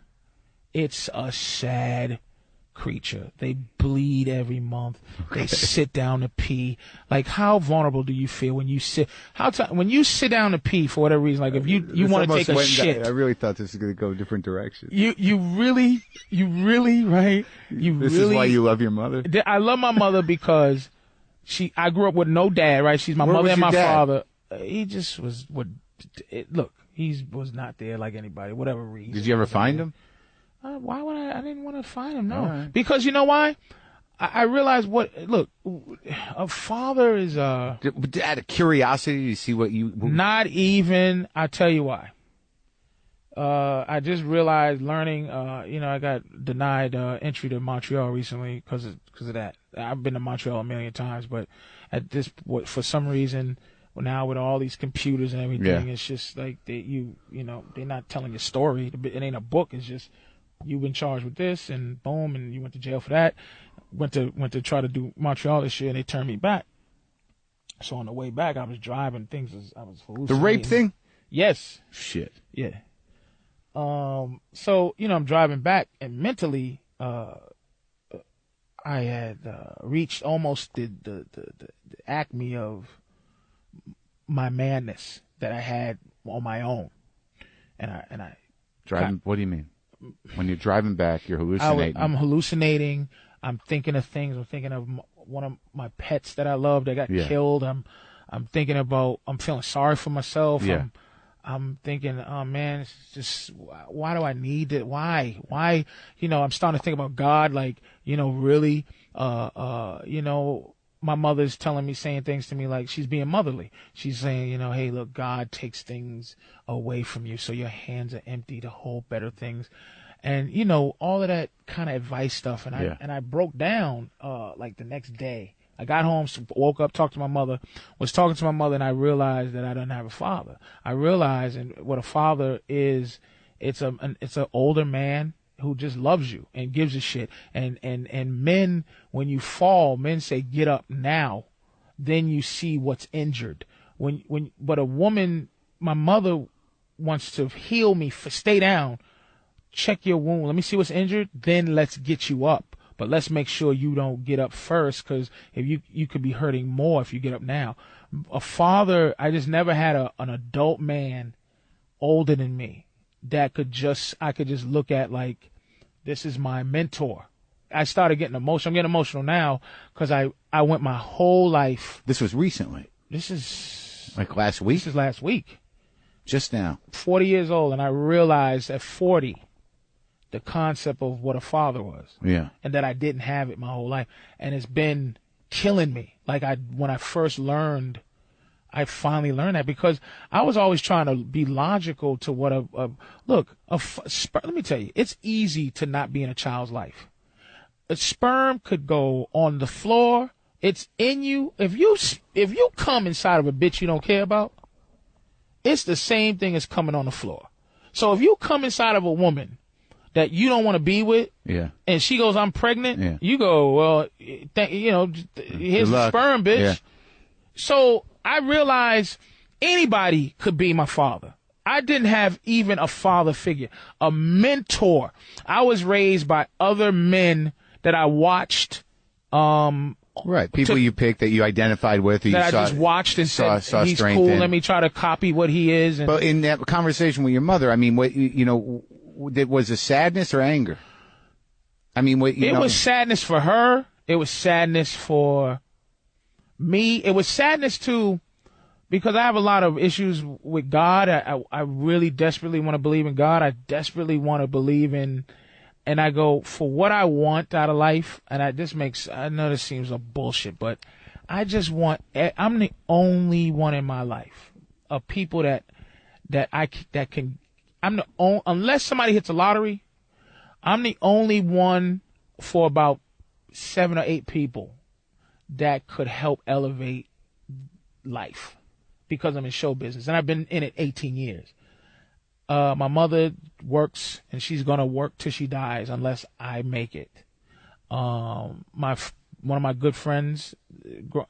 It's a sad creature. They bleed every month. Okay. They sit down to pee. Like, how vulnerable do you feel when you sit? When you sit down to pee for whatever reason? Like, if you want to take a shit. I really thought this was going to go a different direction. You really, right? This is why you love your mother? I love my mother because I grew up with no dad, right? She's my mother and my father. He just was look, he was not there like anybody, whatever reason. Did you ever find him? Why would I didn't want to find him, no. Right. Because you know why? I realized look, a father is out of curiosity to see what you... Not even, I tell you why. I just realized learning, I got denied entry to Montreal recently because of that. I've been to Montreal a million times, but for some reason, now with all these computers and everything, it's just like they're not telling your story. It ain't a book. It's just you've been charged with this, and boom, and you went to jail for that. Went to try to do Montreal this year, and they turned me back. So on the way back, I was driving things. I was hallucinating. The rape thing? Yes. Shit. Yeah. So, I'm driving back, and mentally, I had reached almost the acme of my madness that I had on my own. And I driving. What do you mean? When you're driving back, you're hallucinating. I'm hallucinating. I'm thinking of things. I'm thinking of one of my pets that I love that got killed. I'm thinking about. I'm feeling sorry for myself. Yeah. I'm thinking, oh man, it's just, why do I need it? Why? I'm starting to think about God, like, really, my mother's saying things to me like she's being motherly. She's saying, hey, look, God takes things away from you, so your hands are empty to hold better things. And, all of that kind of advice stuff. And I broke down, like the next day. I got home, woke up, talked to my mother, was talking to my mother, and I realized that I don't have a father. I realized what a father is, it's an older man who just loves you and gives a shit. And men, when you fall, men say, get up now. Then you see what's injured. But a woman, my mother wants to heal me, stay down, check your wound. Let me see what's injured. Then let's get you up. but let's make sure you don't get up first, because if you could be hurting more if you get up now. A father, I just never had an adult man older than me that I could just look at like, this is my mentor. I started getting emotional. I'm getting emotional now because I went my whole life. This was recently. This is like last week. This is last week. Just now. 40 years old, and I realized at 40 the concept of what a father was. Yeah. And that I didn't have it my whole life, and it's been killing me. Like when I first learned, I finally learned that, because I was always trying to be logical to what let me tell you, it's easy to not be in a child's life. A sperm could go on the floor. It's in you. If you come inside of a bitch you don't care about, it's the same thing as coming on the floor. So if you come inside of a woman that you don't want to be with, yeah, and she goes, I'm pregnant, yeah, you go, well, here's the sperm, bitch. Yeah. So I realized anybody could be my father. I didn't have even a father figure, a mentor. I was raised by other men that I watched. Right, people you picked that you identified with. Or that you I just watched and said, he's cool, in. let me try to copy what he is. But in that conversation with your mother, I mean, what was it sadness or anger? I mean, it was sadness for her. It was sadness for me. It was sadness too, because I have a lot of issues with God. I really desperately want to believe in God. I desperately want to believe in, and I go for what I want out of life. And I know this seems like bullshit, but I just want, I'm the only one in my life of people that can, unless somebody hits a lottery, I'm the only one for about 7 or 8 people that could help elevate life, because I'm in show business and I've been in it 18 years. My mother works, and she's going to work till she dies unless I make it. One of my good friends,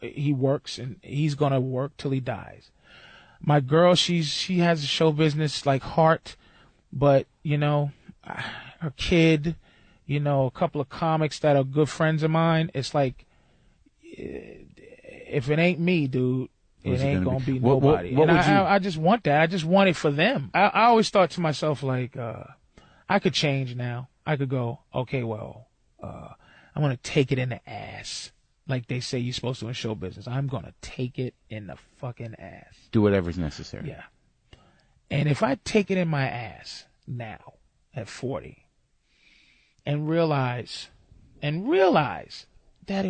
he works, and he's going to work till he dies. My girl, she has a show business like heart, but, her kid, a couple of comics that are good friends of mine, it's like, if it ain't me, dude, it ain't going to be nobody. I just want that. I just want it for them. I always thought to myself, like, I could change now. I could go, okay, well, I'm going to take it in the ass. Like they say you're supposed to in show business. I'm going to take it in the fucking ass. Do whatever's necessary. Yeah. And if I take it in my ass now at 40 and realize that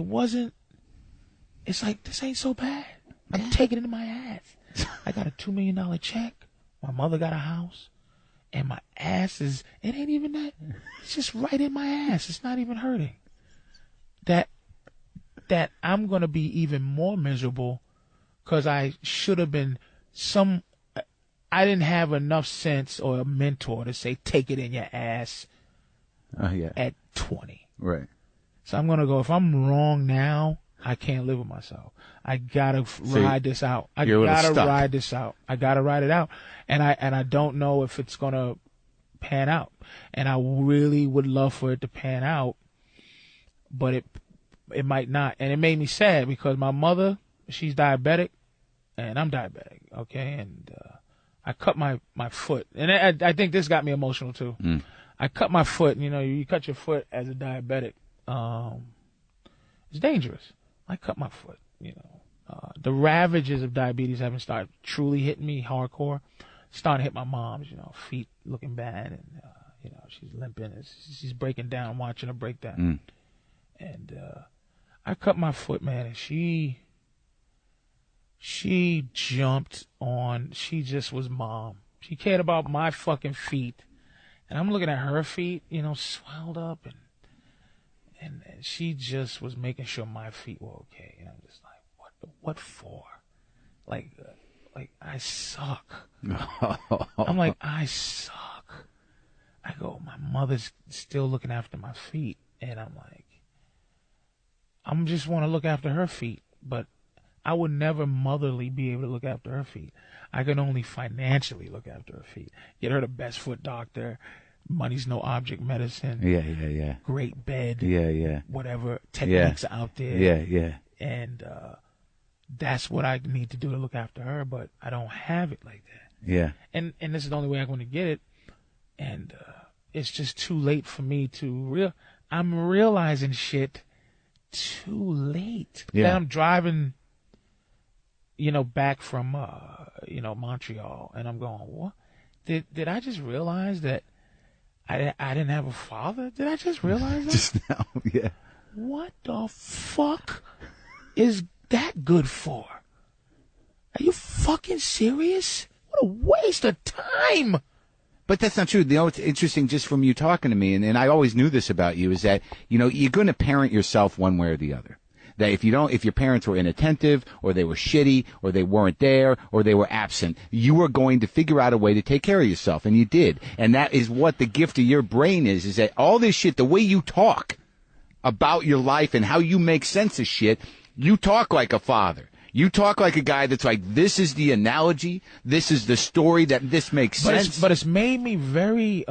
it's like, this ain't so bad. I'm taking it in my ass. I got a $2 million check. My mother got a house. And my ass it ain't even that. It's just right in my ass. It's not even hurting. That I'm going to be even more miserable because I should have been I didn't have enough sense or a mentor to say, take it in your ass at 20. Right. So I'm going to go, if I'm wrong now, I can't live with myself. I gotta ride this out. I gotta ride this out. I gotta ride it out. And I don't know if it's gonna pan out. And I really would love for it to pan out, but it might not. And it made me sad because my mother, she's diabetic, and I'm diabetic. Okay, and I cut my foot, and I think this got me emotional too. I cut my foot. You cut your foot as a diabetic. It's dangerous. I cut my foot, the ravages of diabetes haven't started truly hitting me hardcore. Starting to hit my mom's, feet looking bad, and, she's limping. She's breaking down, watching her break down. And I cut my foot, man, and she jumped on, she just was mom. She cared about my fucking feet. And I'm looking at her feet, swelled up, and she just was making sure my feet were okay. And I'm just like, what for? Like I suck. I'm like, I suck. I go, my mother's still looking after my feet. And I'm like, I'm just want to look after her feet. But I would never motherly be able to look after her feet. I can only financially look after her feet. Get her the best foot doctor, money's no object medicine. Yeah. Great bed. Yeah. Whatever techniques are out there. Yeah. And that's what I need to do to look after her, but I don't have it like that. Yeah. And this is the only way I'm going to get it. And it's just too late for me to I'm realizing shit too late. Yeah. That I'm driving, back from Montreal, and I'm going, what? Did I just realize that I didn't have a father? Did I just realize that? Just now, yeah. What the fuck is that good for? Are you fucking serious? What a waste of time. But that's not true. It's interesting just from you talking to me, and I always knew this about you, is that, you're going to parent yourself one way or the other. That if your parents were inattentive, or they were shitty, or they weren't there, or they were absent, you were going to figure out a way to take care of yourself, and you did. And that is what the gift of your brain is that all this shit, the way you talk about your life and how you make sense of shit, you talk like a father. You talk like a guy that's like, this is the analogy, this is the story, that this makes sense. But it's made me very,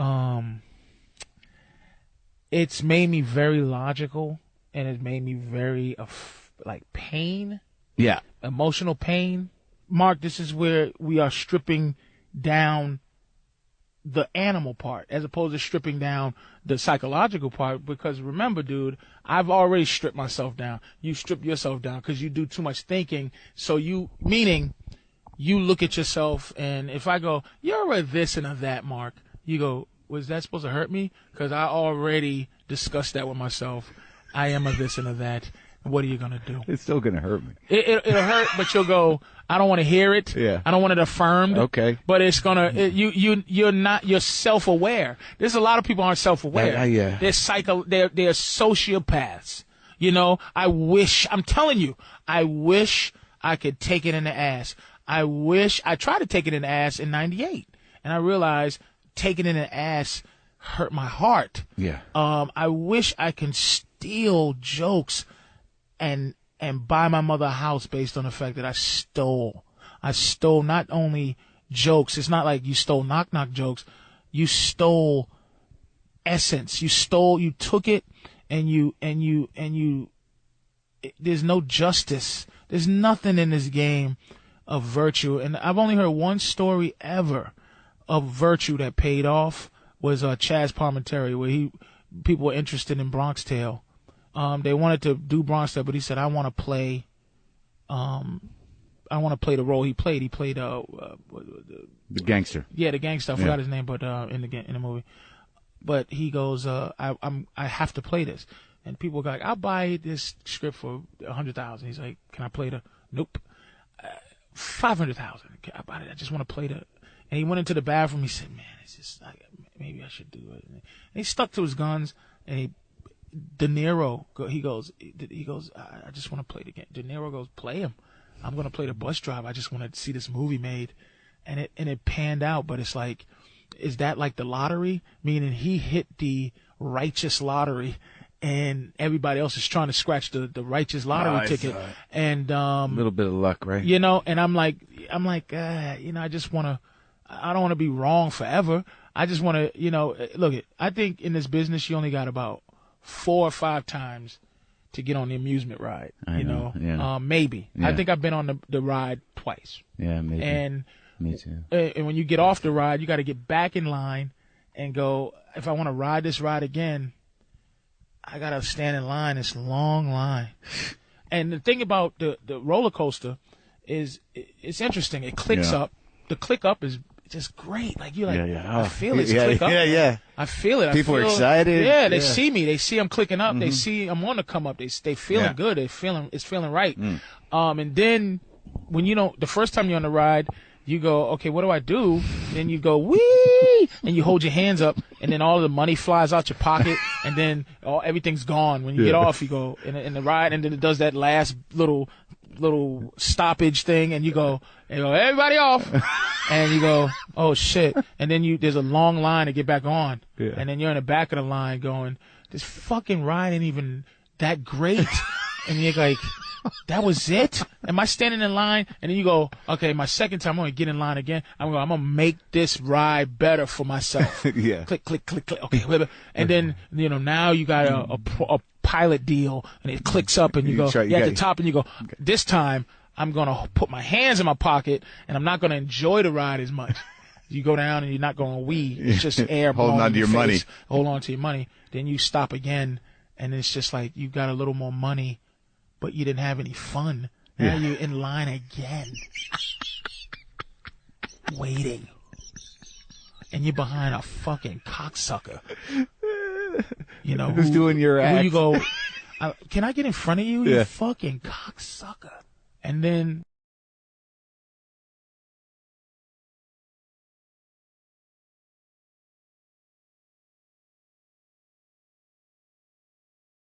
logical. And it made me very, pain. Yeah. Emotional pain. Mark, this is where we are stripping down the animal part as opposed to stripping down the psychological part. Because remember, dude, I've already stripped myself down. You strip yourself down because you do too much thinking. So meaning you look at yourself, and if I go, you're a this and a that, Mark, you go, was that supposed to hurt me? Because I already discussed that with myself. I am a this and a that. What are you going to do? It's still going to hurt me. It'll hurt, but you'll go, I don't want to hear it. Yeah. I don't want it affirmed. Okay. But it's going to, you're self-aware. There's a lot of people aren't self-aware. Yeah. They're sociopaths. I'm telling you, I wish I could take it in the ass. I tried to take it in the ass in 98. And I realized taking it in the ass hurt my heart. Yeah. I wish I can steal jokes and buy my mother a house based on the fact that I stole. I stole not only jokes. It's not like you stole knock-knock jokes. You stole essence. You took it and there's no justice. There's nothing in this game of virtue. And I've only heard one story ever of virtue that paid off was Chaz Palminteri, where people were interested in Bronx Tale. They wanted to do Bronx Tale, but he said, I want to play the role he played. He played the gangster. Yeah, the gangster. I forgot his name, but in the movie. But he goes, I have to play this. And people go like, I'll buy this script for $100,000. He's like, can I play nope. $500,000. I bought it. I just want to play and he went into the bathroom. He said, man, it's just maybe I should do it. And he stuck to his guns. And De Niro, he goes, I just want to play the game. De Niro goes, play him. I'm going to play the bus driver. I just want to see this movie made. And it panned out. But it's like, is that like the lottery? Meaning he hit the righteous lottery, and everybody else is trying to scratch the righteous lottery ticket. And a little bit of luck, right? And I'm like, I just want to. I don't want to be wrong forever. I just want to, look, I think in this business you only got about 4 or 5 times to get on the amusement ride. Yeah. Maybe. Yeah. I think I've been on the ride twice. Yeah, maybe. And me too. And when you get off the ride, you got to get back in line and go, if I want to ride this ride again, I got to stand in line, this long line. And the thing about the roller coaster is it's interesting. It clicks up. The click up is just great. Like you're like, I feel it. Click up. Yeah. I feel it. People are excited. Yeah, they see me. They see I'm clicking up. Mm-hmm. They see I'm on the come up. They feeling good. It's feeling right. And then when the first time you're on the ride, you go, okay, what do I do? Then you go, wee, and you hold your hands up, and then all the money flies out your pocket, and then everything's gone. When you get off, you go in the ride, and then it does that last little stoppage thing, and you go, everybody off, and you go, oh shit, and then there's a long line to get back on, and then you're in the back of the line going, this fucking ride ain't even that great, and you're like, that was it? Am I standing in line? And then you go, okay, my second time I'm going to get in line again. I'm going to make this ride better for myself. Yeah. Click, click, click, click. Okay. And then, now you got a pilot deal and it clicks up and you go, at the top and you go, this time I'm going to put my hands in my pocket and I'm not going to enjoy the ride as much. You go down and you're not going to wee. It's just air holding on to your money. Hold on to your money. Then you stop again and it's just like you got a little more money, but you didn't have any fun. Now you're in line again, waiting, and you're behind a fucking cocksucker. Who's doing your act? You go, can I get in front of you? You fucking cocksucker. And then